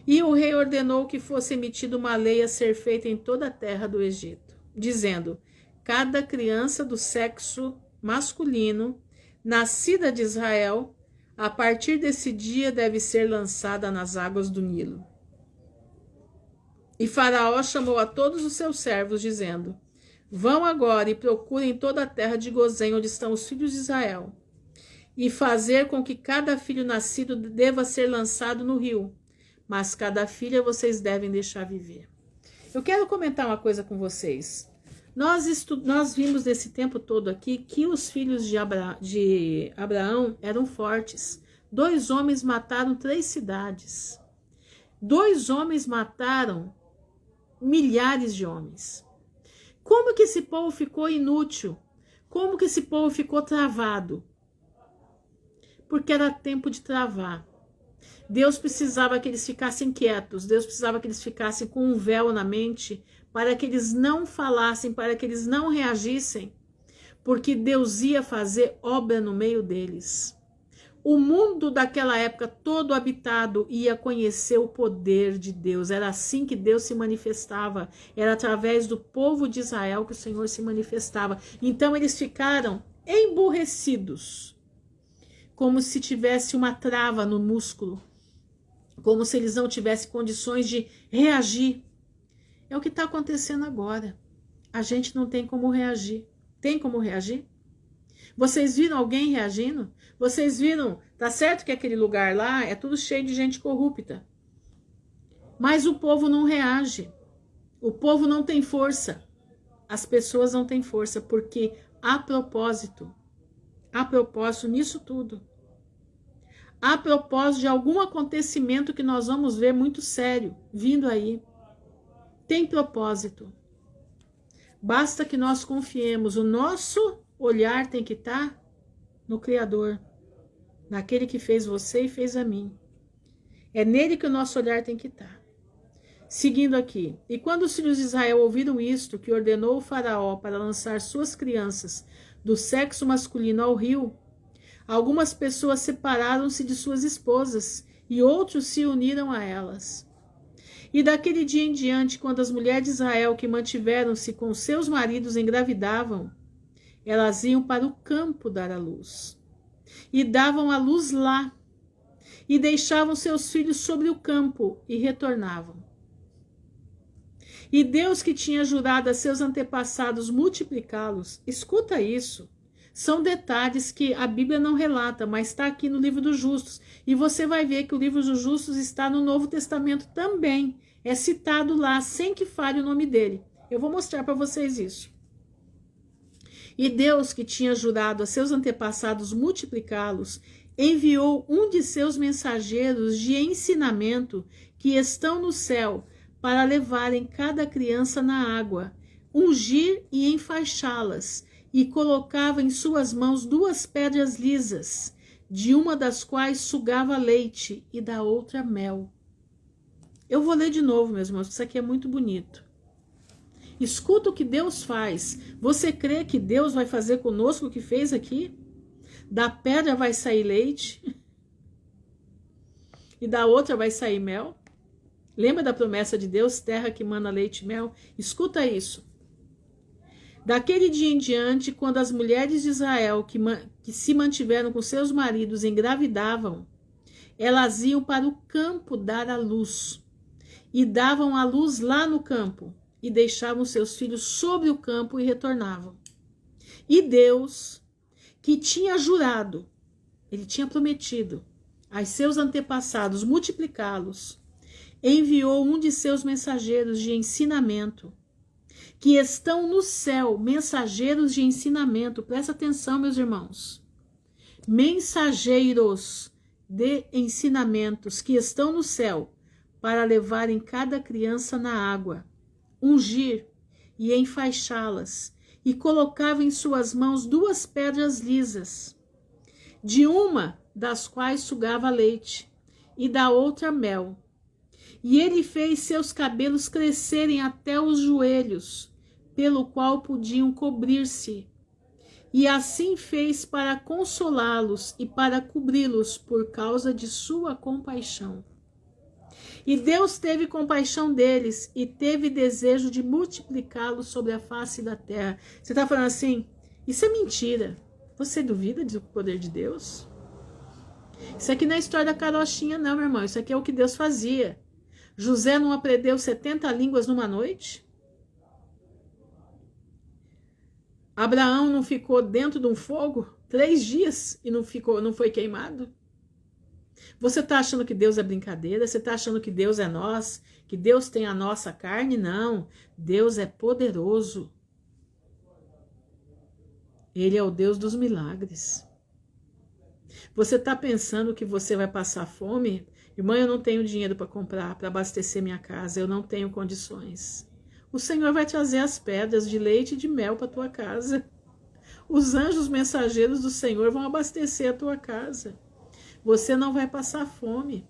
E o rei ordenou que fosse emitida uma lei a ser feita em toda a terra do Egito, dizendo: cada criança do sexo masculino, nascida de Israel, a partir desse dia deve ser lançada nas águas do Nilo. E Faraó chamou a todos os seus servos, dizendo: vão agora e procurem toda a terra de Gozém, onde estão os filhos de Israel, e fazer com que cada filho nascido deva ser lançado no rio, mas cada filha vocês devem deixar viver. Eu quero comentar uma coisa com vocês. Nós vimos nesse tempo todo aqui que os filhos de Abraão eram fortes. 2 homens mataram 3 cidades. 2 homens mataram milhares de homens. Como que esse povo ficou inútil? Como que esse povo ficou travado? Porque era tempo de travar. Deus precisava que eles ficassem quietos. Deus precisava que eles ficassem com um véu na mente, para que eles não falassem, para que eles não reagissem. porque Deus ia fazer obra no meio deles. O mundo daquela época todo habitado ia conhecer o poder de Deus. Era assim que Deus se manifestava. Era através do povo de Israel que o Senhor se manifestava. Então eles ficaram emburrecidos, como se tivesse uma trava no músculo, como se eles não tivessem condições de reagir. É o que está acontecendo agora. A gente não tem como reagir. Tem como reagir? Vocês viram alguém reagindo? Vocês viram? Tá certo que aquele lugar lá é tudo cheio de gente corrupta. Mas o povo não reage. O povo não tem força. As pessoas não têm força porque há propósito nisso tudo. Há propósito de algum acontecimento que nós vamos ver muito sério vindo aí. Tem propósito. Basta que nós confiemos. O nosso olhar tem que estar no Criador, naquele que fez você e fez a mim. É nele que o nosso olhar tem que estar. Seguindo aqui. E quando os filhos de Israel ouviram isto, que ordenou o faraó para lançar suas crianças do sexo masculino ao rio, algumas pessoas separaram-se de suas esposas e outros se uniram a elas. E daquele dia em diante, quando as mulheres de Israel que mantiveram-se com seus maridos engravidavam, elas iam para o campo dar à luz. E davam à luz lá. E deixavam seus filhos sobre o campo e retornavam. E Deus que tinha jurado a seus antepassados multiplicá-los, escuta isso. São detalhes que a Bíblia não relata, mas está aqui no livro dos justos. E você vai ver que o livro dos justos está no Novo Testamento também. É citado lá, sem que fale o nome dele. Eu vou mostrar para vocês isso. E Deus, que tinha jurado a seus antepassados multiplicá-los, enviou um de seus mensageiros de ensinamento que estão no céu para levarem cada criança na água, ungir e enfaixá-las, e colocava em suas mãos 2 pedras lisas, de uma das quais sugava leite e da outra mel. Eu vou ler de novo, meus irmãos, isso aqui é muito bonito. Escuta o que Deus faz. Você crê que Deus vai fazer conosco o que fez aqui? Da pedra vai sair leite e da outra vai sair mel? Lembra da promessa de Deus, terra que mana leite e mel? Escuta isso. Daquele dia em diante, quando as mulheres de Israel que se mantiveram com seus maridos engravidavam, elas iam para o campo dar à luz e davam à luz lá no campo e deixavam seus filhos sobre o campo e retornavam. E Deus, que tinha jurado, ele tinha prometido aos seus antepassados multiplicá-los, enviou um de seus mensageiros de ensinamento, que estão no céu, mensageiros de ensinamento. Presta atenção, meus irmãos. Mensageiros de ensinamentos que estão no céu, para levarem cada criança na água, ungir e enfaixá-las, e colocava em suas mãos 2 pedras lisas, de uma das quais sugava leite, e da outra mel. E ele fez seus cabelos crescerem até os joelhos, pelo qual podiam cobrir-se. E assim fez para consolá-los e para cobri-los por causa de sua compaixão. E Deus teve compaixão deles e teve desejo de multiplicá-los sobre a face da terra. Você está falando assim, isso é mentira. Você duvida do poder de Deus? Isso aqui não é a história da carochinha não, meu irmão. Isso aqui é o que Deus fazia. José não aprendeu 70 línguas numa noite? Abraão não ficou dentro de um fogo 3 dias e não foi queimado? Você está achando que Deus é brincadeira? Você está achando que Deus é nós? Que Deus tem a nossa carne? Não. Deus é poderoso. Ele é o Deus dos milagres. Você está pensando que você vai passar fome? Irmã, eu não tenho dinheiro para comprar, para abastecer minha casa. Eu não tenho condições. O Senhor vai trazer as pedras de leite e de mel para a tua casa. Os anjos mensageiros do Senhor vão abastecer a tua casa. Você não vai passar fome.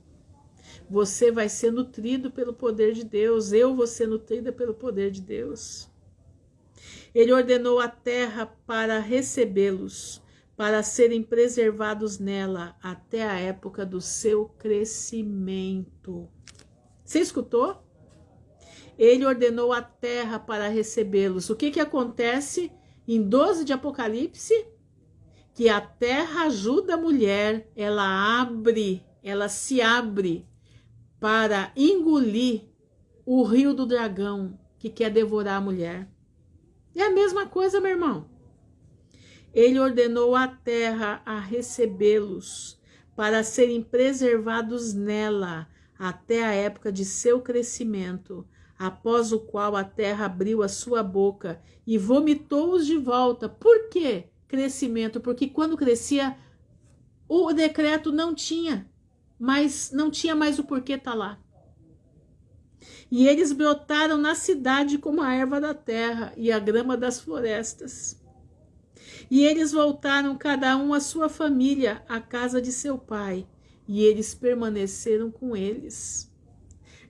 Você vai ser nutrido pelo poder de Deus. Eu vou ser nutrida pelo poder de Deus. Ele ordenou a terra para recebê-los, para serem preservados nela até a época do seu crescimento. Você escutou? Ele ordenou a terra para recebê-los. O que acontece em 12 de Apocalipse? Que a terra ajuda a mulher, ela se abre para engolir o rio do dragão que quer devorar a mulher. É a mesma coisa, meu irmão. Ele ordenou a terra a recebê-los para serem preservados nela até a época de seu crescimento, após o qual a terra abriu a sua boca e vomitou-os de volta. Por quê? Crescimento, porque quando crescia, o decreto não tinha mais o porquê estar lá. E eles brotaram na cidade como a erva da terra e a grama das florestas. E eles voltaram cada um à sua família, à casa de seu pai, e eles permaneceram com eles.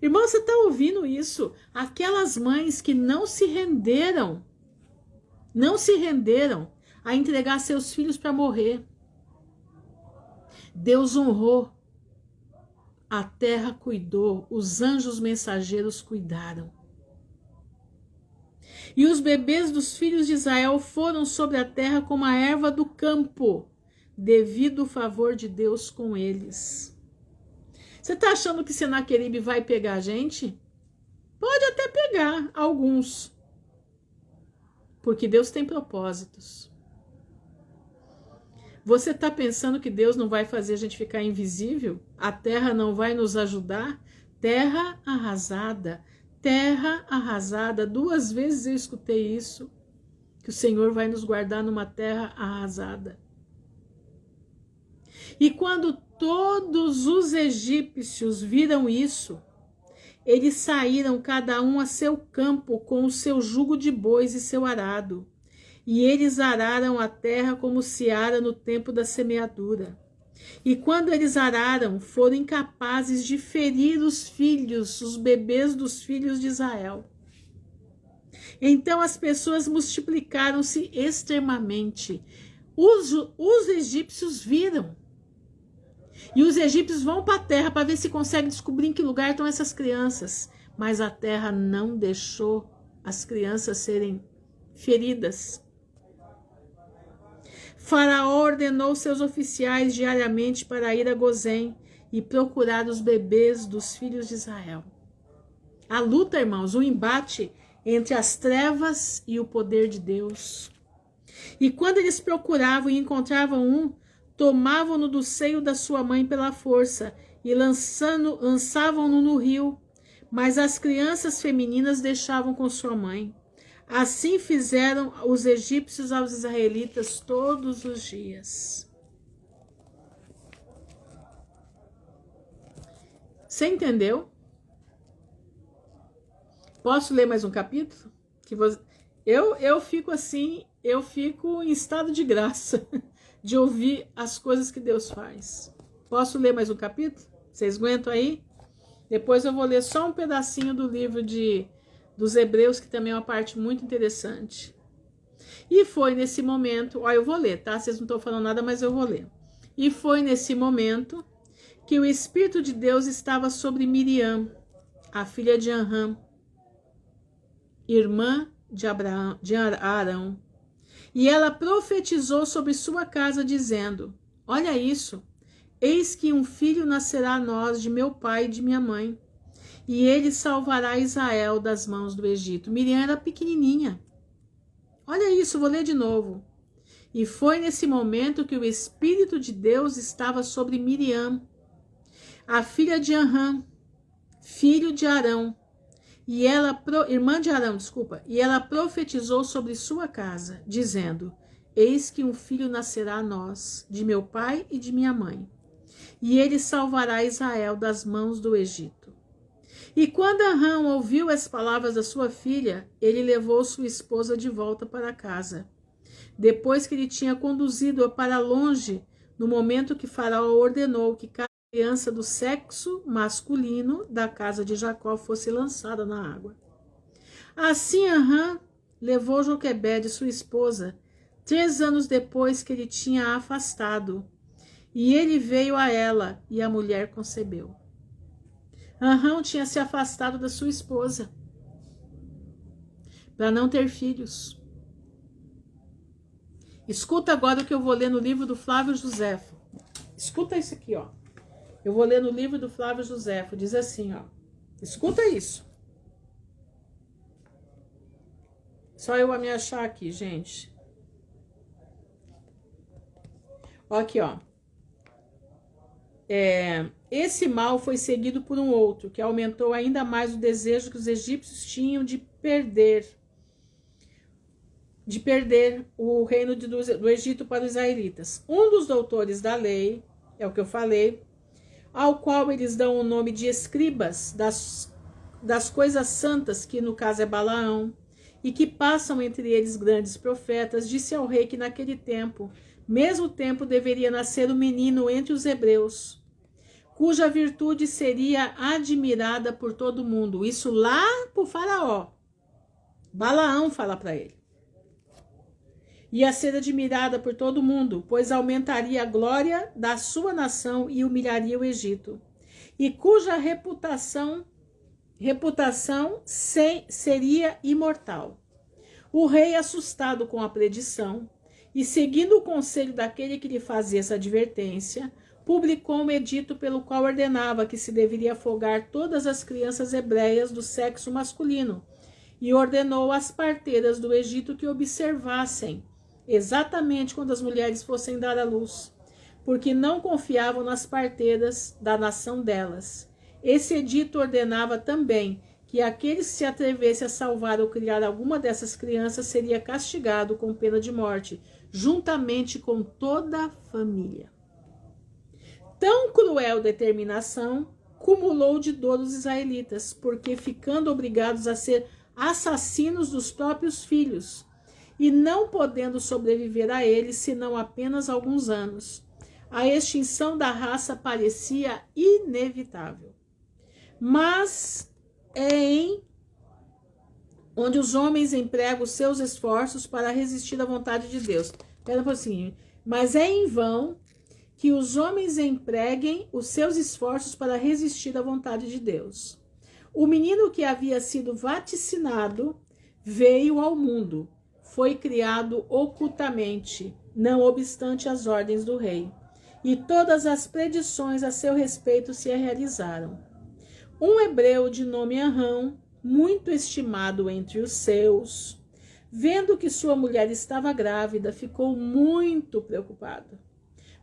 Irmão, você está ouvindo isso? Aquelas mães que não se renderam a entregar seus filhos para morrer. Deus honrou, a terra cuidou, os anjos mensageiros cuidaram. E os bebês dos filhos de Israel foram sobre a terra como a erva do campo, devido ao favor de Deus com eles. Você está achando que Senaqueribe vai pegar a gente? Pode até pegar alguns, porque Deus tem propósitos. Você está pensando que Deus não vai fazer a gente ficar invisível? A terra não vai nos ajudar? Terra arrasada. 2 vezes eu escutei isso, que o Senhor vai nos guardar numa terra arrasada. E quando todos os egípcios viram isso, eles saíram cada um a seu campo com o seu jugo de bois e seu arado. E eles araram a terra como se ara no tempo da semeadura. E quando eles araram, foram incapazes de ferir os bebês dos filhos de Israel. Então as pessoas multiplicaram-se extremamente. Os egípcios viram. E os egípcios vão para a terra para ver se conseguem descobrir em que lugar estão essas crianças. Mas a terra não deixou as crianças serem feridas. Faraó ordenou seus oficiais diariamente para ir a Gozém e procurar os bebês dos filhos de Israel. A luta, irmãos, o embate entre as trevas e o poder de Deus. E quando eles procuravam e encontravam um, tomavam-no do seio da sua mãe pela força e lançavam-no no rio, mas as crianças femininas deixavam com sua mãe. Assim fizeram os egípcios aos israelitas todos os dias. Você entendeu? Posso ler mais um capítulo? Eu fico assim, eu fico em estado de graça de ouvir as coisas que Deus faz. Posso ler mais um capítulo? Vocês aguentam aí? Depois eu vou ler só um pedacinho do livro dos Hebreus, que também é uma parte muito interessante. E foi nesse momento, eu vou ler, tá? Vocês não estão falando nada, mas eu vou ler. E foi nesse momento que o Espírito de Deus estava sobre Miriam, a filha de Arão, irmã de Arão. E ela profetizou sobre sua casa, dizendo: olha isso, eis que um filho nascerá a nós de meu pai e de minha mãe, e ele salvará Israel das mãos do Egito. Miriam era pequenininha. Olha isso, vou ler de novo. E foi nesse momento que o Espírito de Deus estava sobre Miriam, a filha de Arão, filho de Arão, irmã de Arão, e ela profetizou sobre sua casa, dizendo: eis que um filho nascerá a nós, de meu pai e de minha mãe, e ele salvará Israel das mãos do Egito. E quando Arão ouviu as palavras da sua filha, ele levou sua esposa de volta para casa. Depois que ele tinha conduzido-a para longe, no momento que Faraó ordenou que cada criança do sexo masculino da casa de Jacó fosse lançada na água. Assim Arão levou Joquebede, sua esposa, 3 anos depois que ele tinha a afastado. E ele veio a ela, e a mulher concebeu. Arão tinha se afastado da sua esposa para não ter filhos. Escuta agora o que eu vou ler no livro do Flávio Josefo. Escuta isso aqui, ó. Eu vou ler no livro do Flávio Josefo. Diz assim, ó. Escuta isso. Só eu a me achar aqui, gente. Ó, aqui, ó. Esse mal foi seguido por um outro, que aumentou ainda mais o desejo que os egípcios tinham de perder o reino do Egito para os israelitas. Um dos doutores da lei, é o que eu falei, ao qual eles dão o nome de escribas das coisas santas, que no caso é Balaão, e que passam entre eles grandes profetas, disse ao rei que naquele tempo, mesmo tempo, deveria nascer um menino entre os hebreus, cuja virtude seria admirada por todo mundo. Isso lá para o faraó. Balaão fala para ele. Ia ser admirada por todo mundo, pois aumentaria a glória da sua nação e humilharia o Egito, e cuja reputação seria imortal. O rei, assustado com a predição, e seguindo o conselho daquele que lhe fazia essa advertência, publicou um edito pelo qual ordenava que se deveria afogar todas as crianças hebreias do sexo masculino, e ordenou às parteiras do Egito que observassem exatamente quando as mulheres fossem dar à luz, porque não confiavam nas parteiras da nação delas. Esse edito ordenava também que aquele que se atrevesse a salvar ou criar alguma dessas crianças seria castigado com pena de morte, juntamente com toda a família. Tão cruel determinação cumulou de dor os israelitas, porque ficando obrigados a ser assassinos dos próprios filhos, e não podendo sobreviver a eles senão apenas alguns anos, a extinção da raça parecia inevitável. Mas onde os homens empregam os seus esforços para resistir à vontade de Deus. Espera um pouquinho. Mas é em vão que os homens empreguem os seus esforços para resistir à vontade de Deus. O menino que havia sido vaticinado veio ao mundo. Foi criado ocultamente, não obstante as ordens do rei. E todas as predições a seu respeito se realizaram. Um hebreu de nome Arão, muito estimado entre os seus, vendo que sua mulher estava grávida, ficou muito preocupado,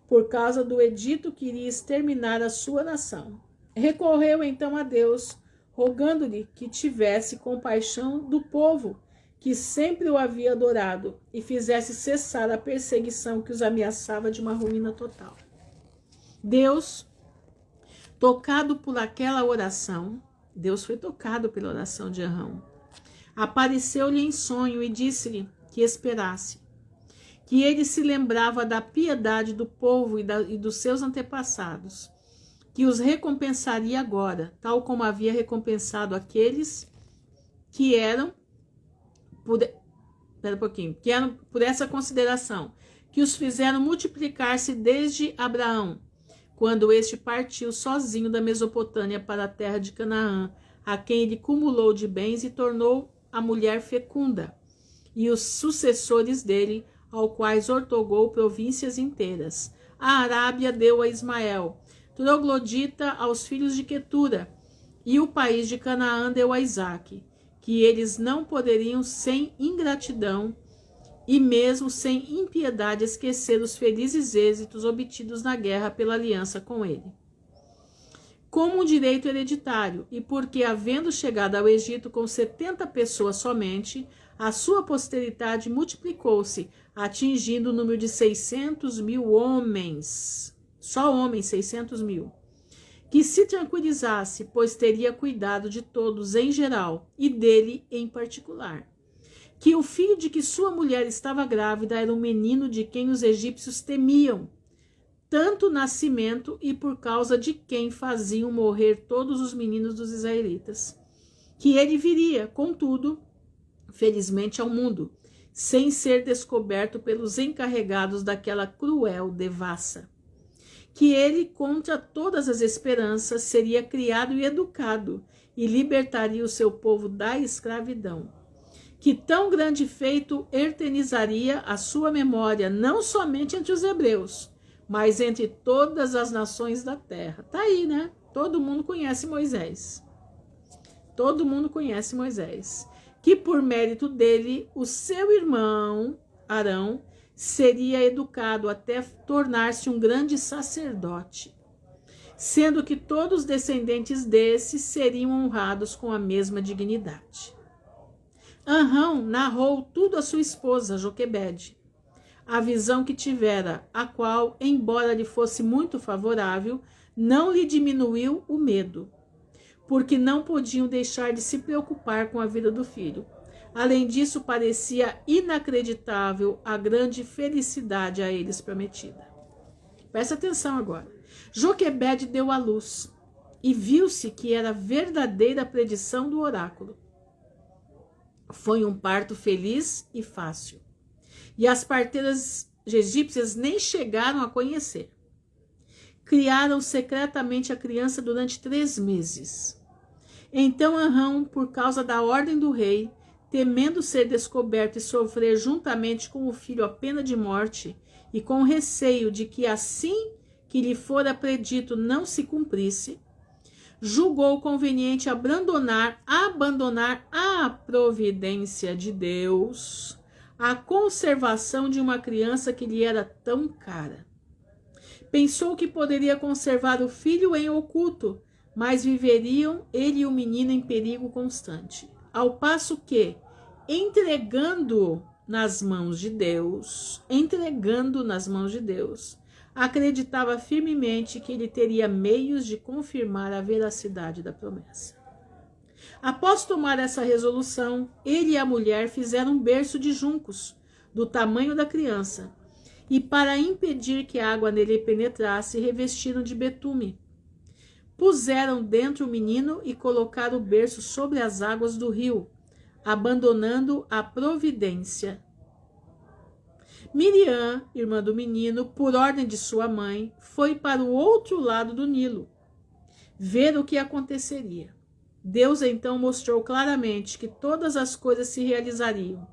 por causa do edito que iria exterminar a sua nação. Recorreu então a Deus, rogando-lhe que tivesse compaixão do povo, que sempre o havia adorado, e fizesse cessar a perseguição que os ameaçava de uma ruína total. Deus, tocado por aquela oração, Deus foi tocado pela oração de Arão, apareceu-lhe em sonho e disse-lhe que esperasse, que ele se lembrava da piedade do povo e dos seus antepassados, que os recompensaria agora, tal como havia recompensado aqueles que eram por essa consideração, que os fizeram multiplicar-se desde Abraão, quando este partiu sozinho da Mesopotâmia para a terra de Canaã, a quem ele cumulou de bens e tornou a mulher fecunda, e os sucessores dele, ao quais ortogou províncias inteiras. A Arábia deu a Ismael, troglodita aos filhos de Quetura, e o país de Canaã deu a Isaque, que eles não poderiam sem ingratidão e mesmo sem impiedade esquecer os felizes êxitos obtidos na guerra pela aliança com ele. Como um direito hereditário, e porque, havendo chegado ao Egito com 70 pessoas somente, a sua posteridade multiplicou-se, atingindo o número de 600.000 homens. Só homens, 600.000. Que se tranquilizasse, pois teria cuidado de todos em geral, e dele em particular. Que o filho de que sua mulher estava grávida era um menino de quem os egípcios temiam, tanto o nascimento e por causa de quem faziam morrer todos os meninos dos israelitas. Que ele viria, contudo, felizmente, ao mundo, sem ser descoberto pelos encarregados daquela cruel devassa. Que ele, contra todas as esperanças, seria criado e educado e libertaria o seu povo da escravidão. Que tão grande feito eternizaria a sua memória, não somente entre os hebreus, mas entre todas as nações da terra. Tá aí, né? Todo mundo conhece Moisés. Todo mundo conhece Moisés. Que por mérito dele, o seu irmão, Arão, seria educado até tornar-se um grande sacerdote, sendo que todos os descendentes desse seriam honrados com a mesma dignidade. Arão narrou tudo a sua esposa, Joquebede, a visão que tivera, a qual, embora lhe fosse muito favorável, não lhe diminuiu o medo, porque não podiam deixar de se preocupar com a vida do filho. Além disso, parecia inacreditável a grande felicidade a eles prometida. Presta atenção agora. Joquebede deu à luz, e viu-se que era verdadeira a predição do oráculo. Foi um parto feliz e fácil, e as parteiras egípcias nem chegaram a conhecer. Criaram secretamente a criança durante 3 meses. Então Arão, por causa da ordem do rei, temendo ser descoberto e sofrer juntamente com o filho a pena de morte, e com receio de que assim que lhe fora predito não se cumprisse, julgou conveniente abandonar a providência de Deus, a conservação de uma criança que lhe era tão cara. Pensou que poderia conservar o filho em oculto, mas viveriam ele e o menino em perigo constante. Ao passo que, entregando nas mãos de Deus, acreditava firmemente que ele teria meios de confirmar a veracidade da promessa. Após tomar essa resolução, ele e a mulher fizeram um berço de juncos, do tamanho da criança, e para impedir que a água nele penetrasse, revestiram de betume. Puseram dentro o menino e colocaram o berço sobre as águas do rio, abandonando a providência. Miriam, irmã do menino, por ordem de sua mãe, foi para o outro lado do Nilo, ver o que aconteceria. Deus então mostrou claramente que todas as coisas se realizariam,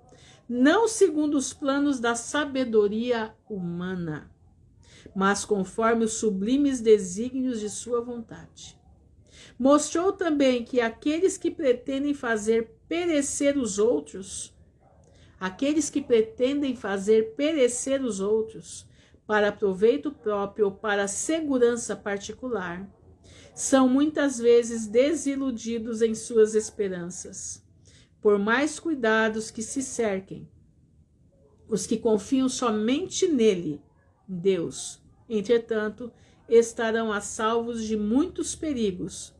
não segundo os planos da sabedoria humana, mas conforme os sublimes desígnios de sua vontade. Mostrou também que aqueles que pretendem fazer perecer os outros, para proveito próprio ou para segurança particular, são muitas vezes desiludidos em suas esperanças. Por mais cuidados que se cerquem, os que confiam somente nele, Deus, entretanto, estarão a salvos de muitos perigos,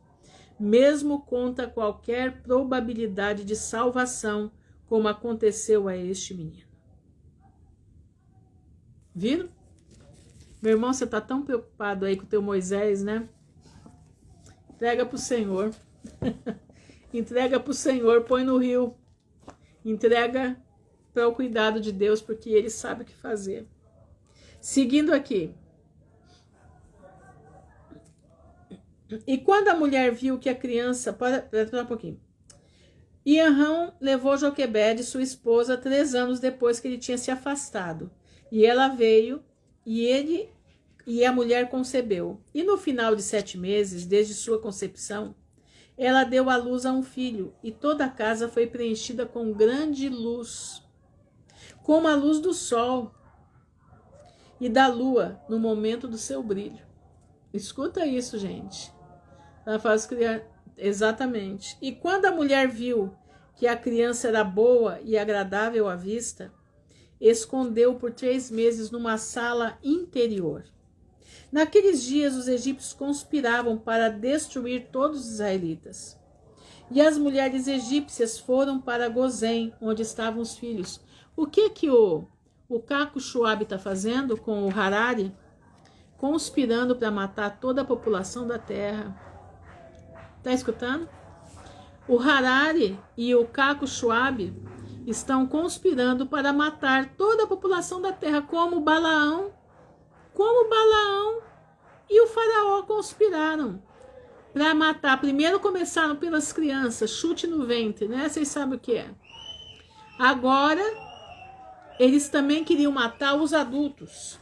mesmo contra qualquer probabilidade de salvação, como aconteceu a este menino. Viram? Meu irmão, você está tão preocupado aí com o teu Moisés, né? Entrega para o Senhor. Entrega para o Senhor, põe no rio. Entrega para o cuidado de Deus, porque Ele sabe o que fazer. Seguindo aqui. E quando a mulher viu que a criança... Pode um pouquinho. E Arão levou Joquebede, sua esposa, 3 anos depois que ele tinha se afastado. E ela veio, e a mulher concebeu. E no final de 7 meses, desde sua concepção, ela deu à luz a um filho, e toda a casa foi preenchida com grande luz, como a luz do sol e da lua no momento do seu brilho. Escuta isso, gente. Ela faz criar... Exatamente. E quando a mulher viu que a criança era boa e agradável à vista, escondeu por 3 meses numa sala interior. Naqueles dias, os egípcios conspiravam para destruir todos os israelitas. E as mulheres egípcias foram para Gozém, onde estavam os filhos. O que o Caco Shuabi está fazendo com o Harari? Conspirando para matar toda a população da terra. Tá escutando? O Harari e o Caco Shuabi estão conspirando para matar toda a população da terra, como Balaão e o faraó conspiraram para matar. Primeiro começaram pelas crianças, chute no ventre, né? Vocês sabem o que é. Agora, eles também queriam matar os adultos.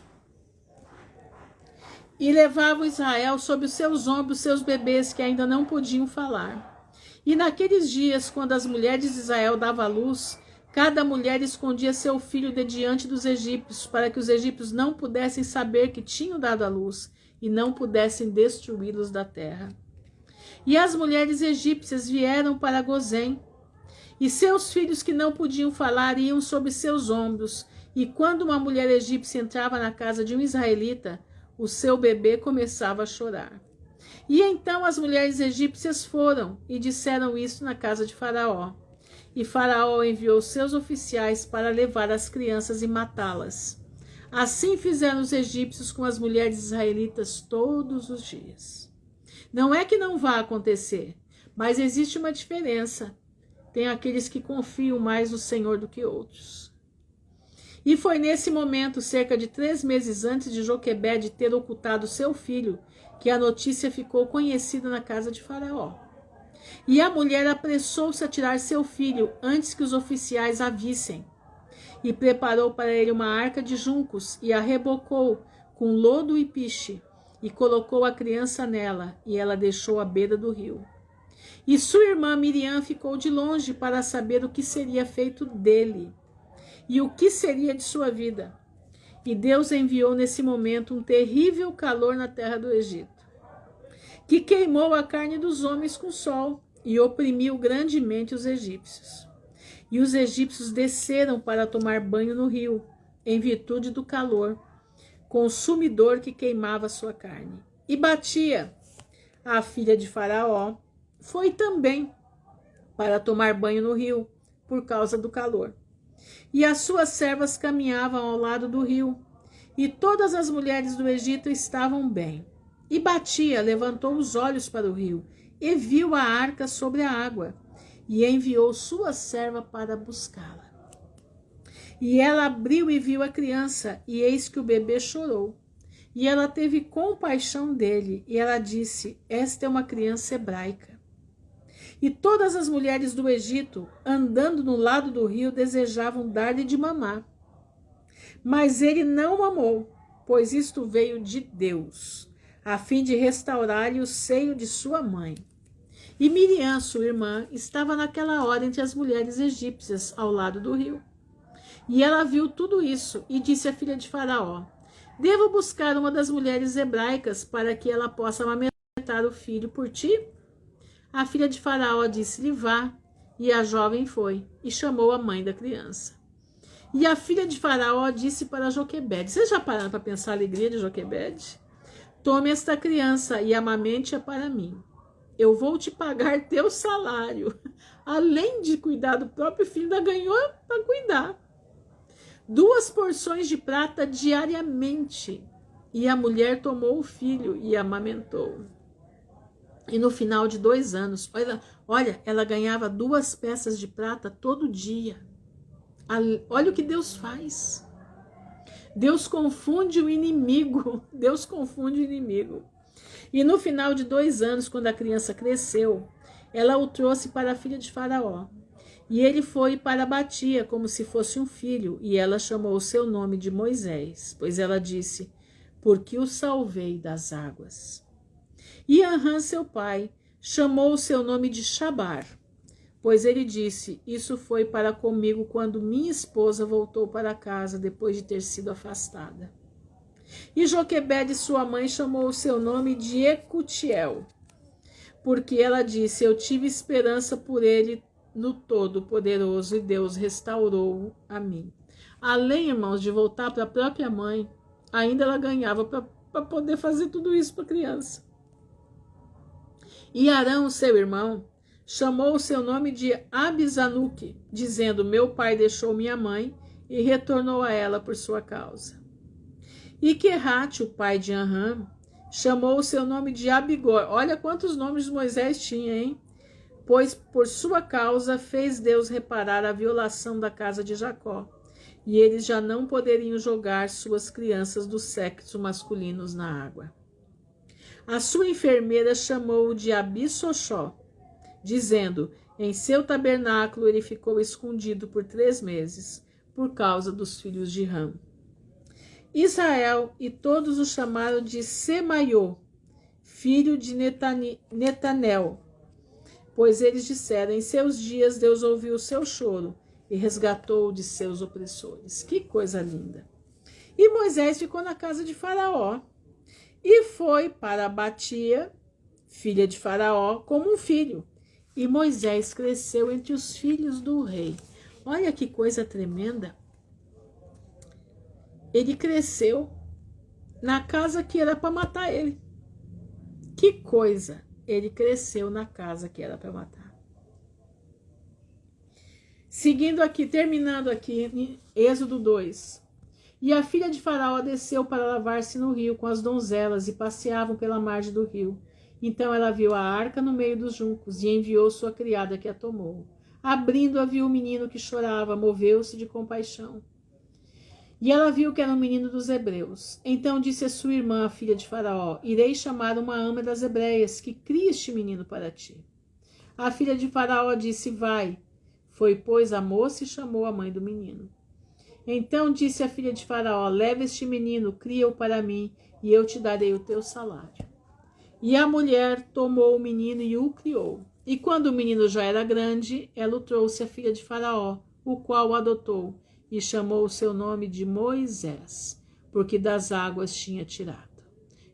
E levavam Israel sob os seus ombros, seus bebês que ainda não podiam falar. E naqueles dias, quando as mulheres de Israel davam à luz, cada mulher escondia seu filho de diante dos egípcios, para que os egípcios não pudessem saber que tinham dado à luz e não pudessem destruí-los da terra. E as mulheres egípcias vieram para Gozém, e seus filhos que não podiam falar iam sob seus ombros. E quando uma mulher egípcia entrava na casa de um israelita, o seu bebê começava a chorar. E então as mulheres egípcias foram e disseram isso na casa de Faraó. E Faraó enviou seus oficiais para levar as crianças e matá-las. Assim fizeram os egípcios com as mulheres israelitas todos os dias. Não é que não vá acontecer, mas existe uma diferença. Tem aqueles que confiam mais no Senhor do que outros. E foi nesse momento, cerca de 3 meses antes de Joquebede ter ocultado seu filho, que a notícia ficou conhecida na casa de Faraó. E a mulher apressou-se a tirar seu filho antes que os oficiais a vissem. E preparou para ele uma arca de juncos e a rebocou com lodo e piche, e colocou a criança nela, e ela deixou à beira do rio. E sua irmã Miriam ficou de longe para saber o que seria feito dele e o que seria de sua vida. E Deus enviou nesse momento um terrível calor na terra do Egito, que queimou a carne dos homens com sol e oprimiu grandemente os egípcios. E os egípcios desceram para tomar banho no rio, em virtude do calor consumidor que queimava sua carne. E Batia, a filha de Faraó, foi também para tomar banho no rio, por causa do calor. E as suas servas caminhavam ao lado do rio, e todas as mulheres do Egito estavam bem. E Batia levantou os olhos para o rio, e viu a arca sobre a água, e enviou sua serva para buscá-la. E ela abriu e viu a criança, e eis que o bebê chorou. E ela teve compaixão dele, e ela disse: esta é uma criança hebraica. E todas as mulheres do Egito, andando no lado do rio, desejavam dar-lhe de mamar. Mas ele não mamou, pois isto veio de Deus, a fim de restaurar-lhe o seio de sua mãe. E Miriam, sua irmã, estava naquela hora entre as mulheres egípcias, ao lado do rio. E ela viu tudo isso, e disse à filha de Faraó: devo buscar uma das mulheres hebraicas, para que ela possa amamentar o filho por ti? A filha de Faraó disse-lhe: vá. E a jovem foi, e chamou a mãe da criança. E a filha de Faraó disse para Joquebede: vocês já pararam para pensar a alegria de Joquebede? Tome esta criança e amamente-a para mim. Eu vou te pagar teu salário. Além de cuidar do próprio filho, ainda ganhou para cuidar. 2 porções de prata diariamente. E a mulher tomou o filho e amamentou. E no final de 2 anos, olha, ela ganhava 2 peças de prata todo dia. Olha o que Deus faz. Deus confunde o inimigo. Deus confunde o inimigo. E no final de 2 anos, quando a criança cresceu, ela o trouxe para a filha de Faraó. E ele foi para Batia como se fosse um filho, e ela chamou o seu nome de Moisés, pois ela disse: porque o salvei das águas. E Anrã, seu pai, chamou o seu nome de Shabar, pois ele disse: isso foi para comigo quando minha esposa voltou para casa depois de ter sido afastada. E Joquebede, sua mãe, chamou o seu nome de Ecutiel, porque ela disse: eu tive esperança por ele no Todo-Poderoso, e Deus restaurou a mim. Além, irmãos, de voltar para a própria mãe, ainda ela ganhava para poder fazer tudo isso para a criança. E Arão, seu irmão, chamou o seu nome de Abizanuque, dizendo: meu pai deixou minha mãe e retornou a ela por sua causa. E Querate, o pai de Anrã, chamou o seu nome de Abigor. Olha quantos nomes Moisés tinha, hein? pois por sua causa fez Deus reparar a violação da casa de Jacó, e eles já não poderiam jogar suas crianças do sexo masculinos na água. A sua enfermeira chamou-o de Abissoxó, dizendo: em seu tabernáculo ele ficou escondido por 3 meses, por causa dos filhos de Ram. Israel e todos o chamaram de Semaiô, filho de Netanel, pois eles disseram: em seus dias Deus ouviu o seu choro e resgatou-o de seus opressores. Que coisa linda! E Moisés ficou na casa de Faraó e foi para Batia, filha de Faraó, como um filho. E Moisés cresceu entre os filhos do rei. Olha que coisa tremenda! Ele cresceu na casa que era para matar ele. Que coisa! Ele cresceu na casa que era para matar. Seguindo aqui, terminando aqui, Êxodo 2. E a filha de Faraó desceu para lavar-se no rio com as donzelas e passeavam pela margem do rio. Então ela viu a arca no meio dos juncos e enviou sua criada que a tomou. Abrindo-a, viu o menino que chorava, moveu-se de compaixão. E ela viu que era um menino dos hebreus. Então disse a sua irmã, a filha de Faraó: irei chamar uma ama das hebreias, que crie este menino para ti. A filha de Faraó disse: vai. Foi, pois, a moça e chamou a mãe do menino. Então disse a filha de Faraó: leva este menino, cria-o para mim, e eu te darei o teu salário. E a mulher tomou o menino e o criou. E quando o menino já era grande, ela o trouxe à filha de Faraó, o qual o adotou, e chamou o seu nome de Moisés, porque das águas tinha tirado.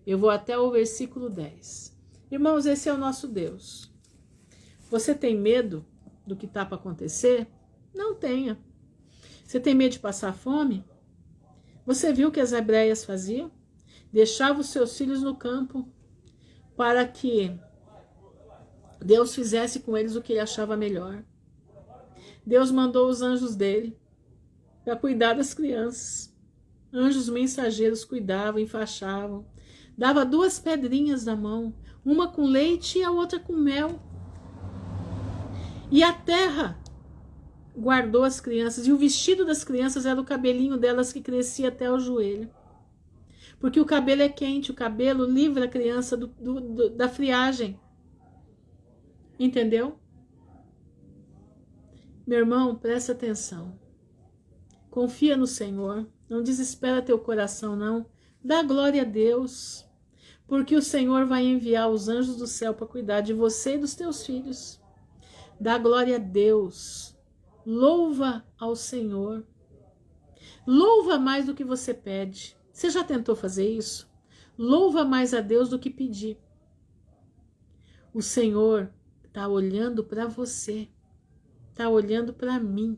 Eu vou até o versículo 10. Irmãos, esse é o nosso Deus. Você tem medo do que está para acontecer? Não tenha. Você tem medo de passar fome? Você viu o que as hebreias faziam? Deixavam os seus filhos no campo para que Deus fizesse com eles o que ele achava melhor. Deus mandou os anjos dele para cuidar das crianças. Anjos mensageiros cuidavam, enfaixavam. Dava 2 pedrinhas na mão, uma com leite e a outra com mel. E a terra guardou as crianças, e o vestido das crianças era o cabelinho delas que crescia até o joelho. Porque o cabelo é quente, o cabelo livra a criança da friagem. Entendeu? Meu irmão, presta atenção. Confia no Senhor. Não desespera teu coração, não. Dá glória a Deus. Porque o Senhor vai enviar os anjos do céu para cuidar de você e dos teus filhos. Dá glória a Deus. Louva ao Senhor. Louva mais do que você pede. Você já tentou fazer isso? Louva mais a Deus do que pedir. O Senhor está olhando para você, está olhando para mim,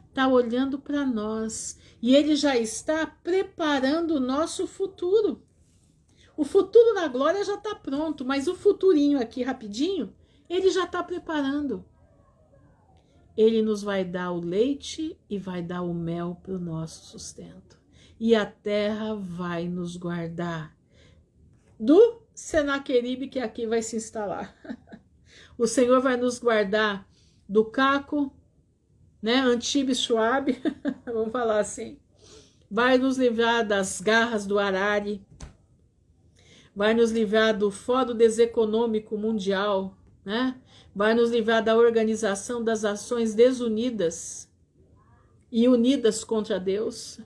está olhando para nós. E Ele já está preparando o nosso futuro. O futuro na glória já está pronto, mas o futurinho aqui rapidinho, Ele já está preparando. Ele nos vai dar o leite e vai dar o mel para o nosso sustento. E a terra vai nos guardar do Senaqueribe que aqui vai se instalar. O Senhor vai nos guardar do Caco, né, Antibes Schwab, vamos falar assim. Vai nos livrar das garras do Arari. Vai nos livrar do Fórum Deseconômico Mundial, né? Vai nos livrar da Organização das Nações Desunidas e unidas contra Deus.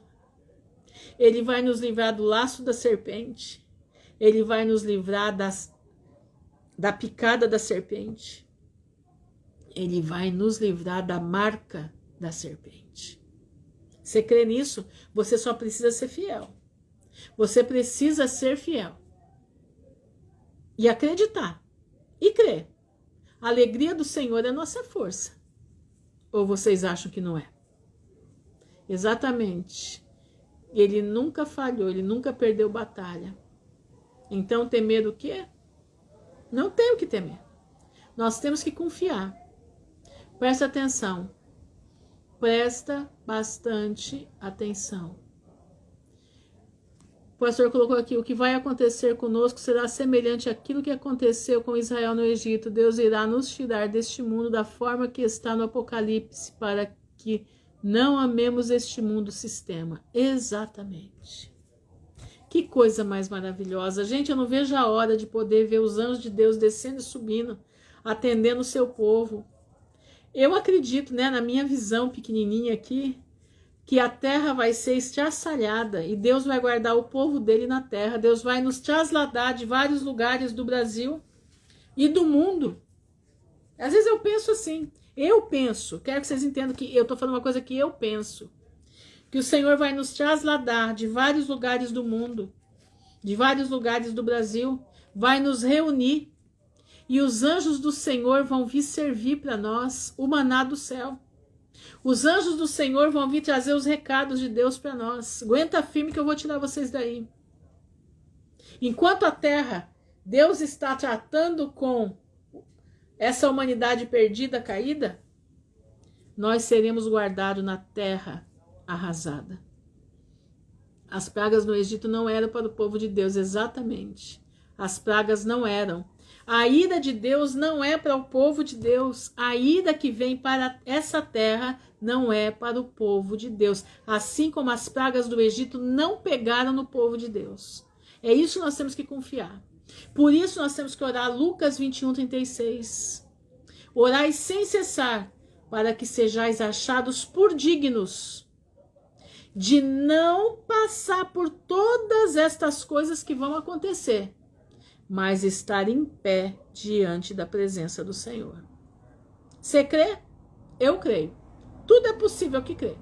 Ele vai nos livrar do laço da serpente. Ele vai nos livrar da picada da serpente. Ele vai nos livrar da marca da serpente. Você crê nisso? Você só precisa ser fiel. Você precisa ser fiel. E acreditar. E crer. A alegria do Senhor é a nossa força. Ou vocês acham que não é? Exatamente. Ele nunca falhou, ele nunca perdeu batalha. Então temer o quê? Não tem o que temer. Nós temos que confiar. Presta atenção. Presta bastante atenção. pastor colocou aqui, o que vai acontecer conosco será semelhante àquilo que aconteceu com Israel no Egito. Deus irá nos tirar deste mundo da forma que está no Apocalipse, para que não amemos este mundo sistema. Exatamente. Que coisa mais maravilhosa. Gente, eu não vejo a hora de poder ver os anjos de Deus descendo e subindo, atendendo o seu povo. Eu acredito, né, na minha visão pequenininha aqui, que a terra vai ser estraçalhada e Deus vai guardar o povo dele na terra. Deus vai nos trasladar de vários lugares do Brasil e do mundo. Às vezes eu penso assim, quero que vocês entendam que eu estou falando uma coisa que eu penso, que o Senhor vai nos trasladar de vários lugares do mundo, de vários lugares do Brasil, vai nos reunir e os anjos do Senhor vão vir servir para nós o maná do céu. Os anjos do Senhor vão vir trazer os recados de Deus para nós. Aguenta firme que eu vou tirar vocês daí. Enquanto a terra, Deus está tratando com essa humanidade perdida, caída, nós seremos guardados na terra arrasada. As pragas no Egito não eram para o povo de Deus, exatamente. As pragas não eram. A ira de Deus não é para o povo de Deus. A ira que vem para essa terra não é para o povo de Deus. Assim como as pragas do Egito não pegaram no povo de Deus. É isso que nós temos que confiar. Por isso nós temos que orar Lucas 21:36. Orai sem cessar, para que sejais achados por dignos de não passar por todas estas coisas que vão acontecer, mas estar em pé diante da presença do Senhor. Você crê? Eu creio. Tudo é possível que crê.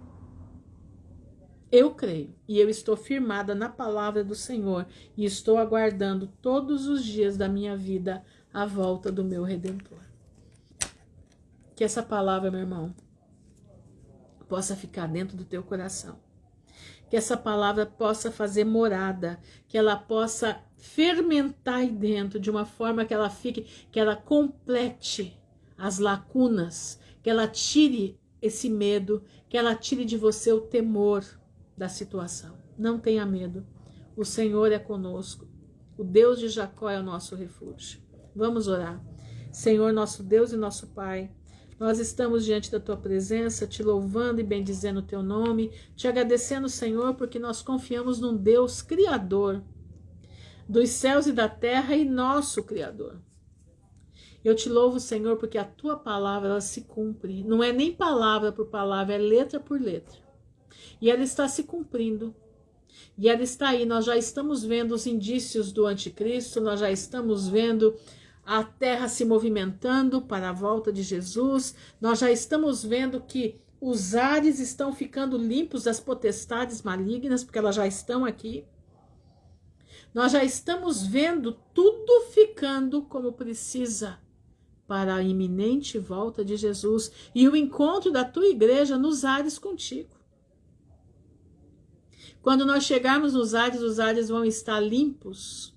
Eu creio e eu estou firmada na palavra do Senhor e estou aguardando todos os dias da minha vida a volta do meu Redentor. Que essa palavra, meu irmão, possa ficar dentro do teu coração. Que essa palavra possa fazer morada, que ela possa fermentar aí dentro de uma forma que ela fique, que ela complete as lacunas, que ela tire esse medo, que ela tire de você o temor da situação. Não tenha medo. O Senhor é conosco. O Deus de Jacó é o nosso refúgio. Vamos orar. Senhor, nosso Deus e nosso Pai, nós estamos diante da Tua presença, te louvando e bendizendo o Teu nome, te agradecendo, Senhor, porque nós confiamos num Deus Criador dos céus e da terra e nosso Criador. Eu te louvo, Senhor, porque a Tua palavra ela se cumpre. Não é nem palavra por palavra, é letra por letra. E ela está se cumprindo. E ela está aí, nós já estamos vendo os indícios do anticristo, nós já estamos vendo a terra se movimentando para a volta de Jesus. Nós já estamos vendo que os ares estão ficando limpos das potestades malignas, porque elas já estão aqui. Nós já estamos vendo tudo ficando como precisa para a iminente volta de Jesus e o encontro da tua igreja nos ares contigo. Quando nós chegarmos nos ares, os ares vão estar limpos.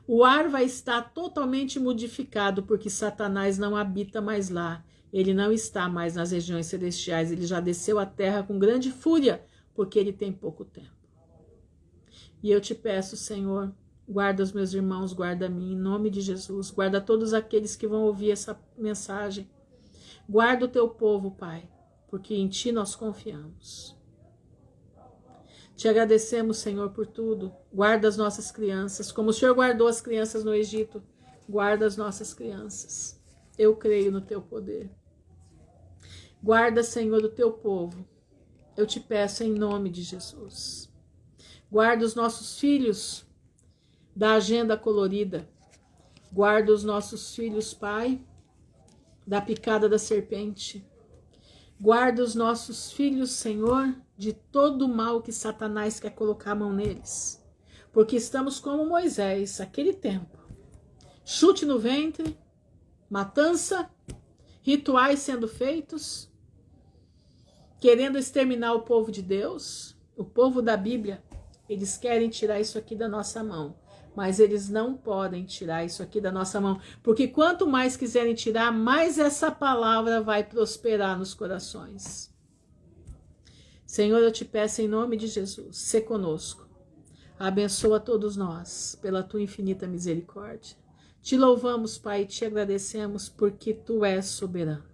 O ar vai estar totalmente modificado, porque Satanás não habita mais lá. Ele não está mais nas regiões celestiais. Ele já desceu à terra com grande fúria, porque ele tem pouco tempo. E eu te peço, Senhor, guarda os meus irmãos, guarda a mim, em nome de Jesus. Guarda todos aqueles que vão ouvir essa mensagem. Guarda o teu povo, Pai, porque em ti nós confiamos. Te agradecemos, Senhor, por tudo. Guarda as nossas crianças, como o Senhor guardou as crianças no Egito. Guarda as nossas crianças. Eu creio no teu poder. Guarda, Senhor, o teu povo. Eu te peço em nome de Jesus. Guarda os nossos filhos da agenda colorida. Guarda os nossos filhos, Pai, da picada da serpente. Guarda os nossos filhos, Senhor, de todo o mal que Satanás quer colocar a mão neles. Porque estamos como Moisés, aquele tempo. Chute no ventre, matança, rituais sendo feitos, querendo exterminar o povo de Deus, o povo da Bíblia. Eles querem tirar isso aqui da nossa mão. Mas eles não podem tirar isso aqui da nossa mão. Porque quanto mais quiserem tirar, mais essa palavra vai prosperar nos corações. Senhor, eu te peço em nome de Jesus, sê conosco. Abençoa todos nós pela tua infinita misericórdia. Te louvamos, Pai, e te agradecemos porque tu és soberano.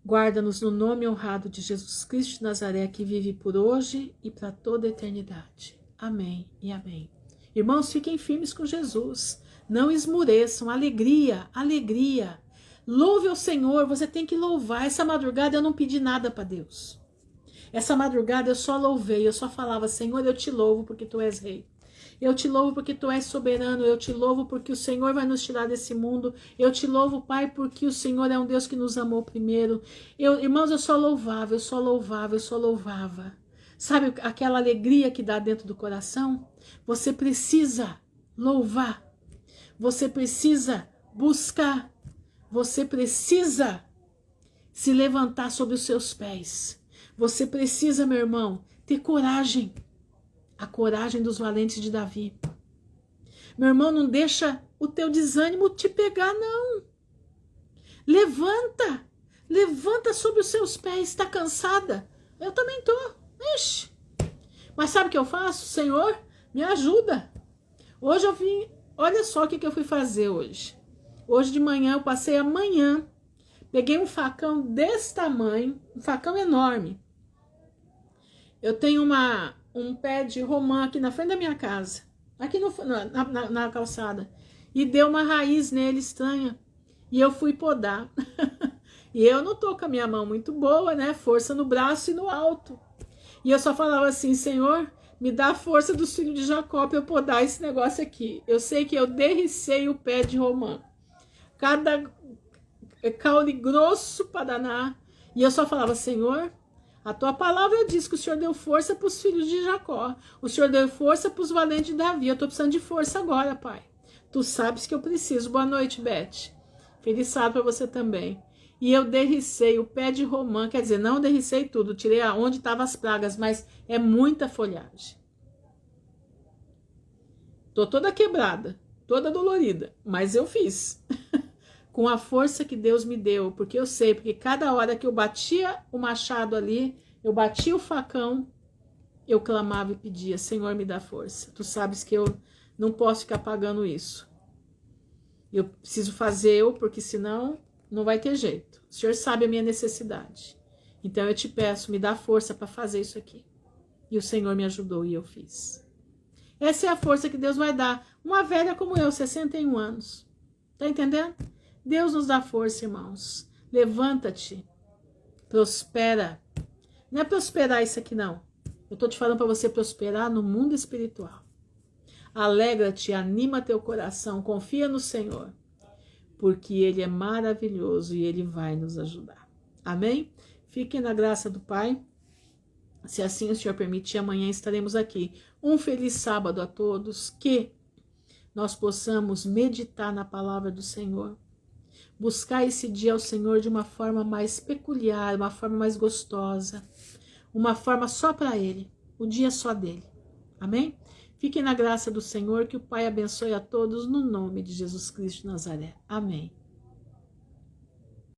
Guarda-nos no nome honrado de Jesus Cristo de Nazaré, que vive por hoje e para toda a eternidade. Amém e amém. Irmãos, fiquem firmes com Jesus. Não esmureçam. Alegria, alegria. Louve ao Senhor. Você tem que louvar. Essa madrugada eu não pedi nada para Deus. Essa madrugada eu só louvei. Eu só falava: Senhor, eu te louvo porque tu és rei. Eu te louvo porque tu és soberano, eu te louvo porque o Senhor vai nos tirar desse mundo, eu te louvo, Pai, porque o Senhor é um Deus que nos amou primeiro. Irmãos, eu só louvava, eu só louvava, eu só louvava. Sabe aquela alegria que dá dentro do coração? Você precisa louvar, você precisa buscar, você precisa se levantar sobre os seus pés. Você precisa, meu irmão, ter coragem. A coragem dos valentes de Davi. Meu irmão, não deixa o teu desânimo te pegar, não. Levanta. Levanta sobre os seus pés. Está cansada? Eu também estou. Ixi. Mas sabe o que eu faço? Senhor, me ajuda. Hoje eu vim... Olha só o que eu fui fazer hoje. Hoje de manhã, eu passei a manhã. Peguei um facão desse tamanho. Um facão enorme. Eu tenho um pé de romã aqui na frente da minha casa, aqui na calçada, e deu uma raiz nele estranha, e eu fui podar. E eu não tô com a minha mão muito boa, né? Força no braço e no alto. E eu só falava assim: Senhor, me dá a força dos filhos de Jacó para eu podar esse negócio aqui. Eu sei que eu derricei o pé de romã, cada caule grosso para danar, e eu só falava: Senhor, a tua palavra diz que o Senhor deu força para os filhos de Jacó. O Senhor deu força para os valentes de Davi. Eu estou precisando de força agora, Pai. Tu sabes que eu preciso. Boa noite, Beth. Feliz sábado para você também. E eu derricei o pé de romã. Quer dizer, não derricei tudo. Tirei aonde estavam as pragas, mas é muita folhagem. Estou toda quebrada, toda dolorida. Mas eu fiz. Com a força que Deus me deu, porque eu sei, porque cada hora que eu batia o machado ali, eu batia o facão, eu clamava e pedia: Senhor, me dá força. Tu sabes que eu não posso ficar pagando isso. Eu preciso fazer porque senão não vai ter jeito. O Senhor sabe a minha necessidade. Então eu te peço, me dá força para fazer isso aqui. E o Senhor me ajudou e eu fiz. Essa é a força que Deus vai dar. Uma velha como eu, 61 anos. Tá entendendo? Deus nos dá força, irmãos. Levanta-te. Prospera. Não é prosperar isso aqui, não. Eu tô te falando para você prosperar no mundo espiritual. Alegra-te, anima teu coração, confia no Senhor, porque Ele é maravilhoso e Ele vai nos ajudar. Amém? Fiquem na graça do Pai. Se assim o Senhor permitir, amanhã estaremos aqui. Um feliz sábado a todos. Que nós possamos meditar na palavra do Senhor. Buscar esse dia ao Senhor de uma forma mais peculiar, uma forma mais gostosa, uma forma só para Ele, o dia só dele. Amém? Fiquem na graça do Senhor, que o Pai abençoe a todos no nome de Jesus Cristo de Nazaré. Amém.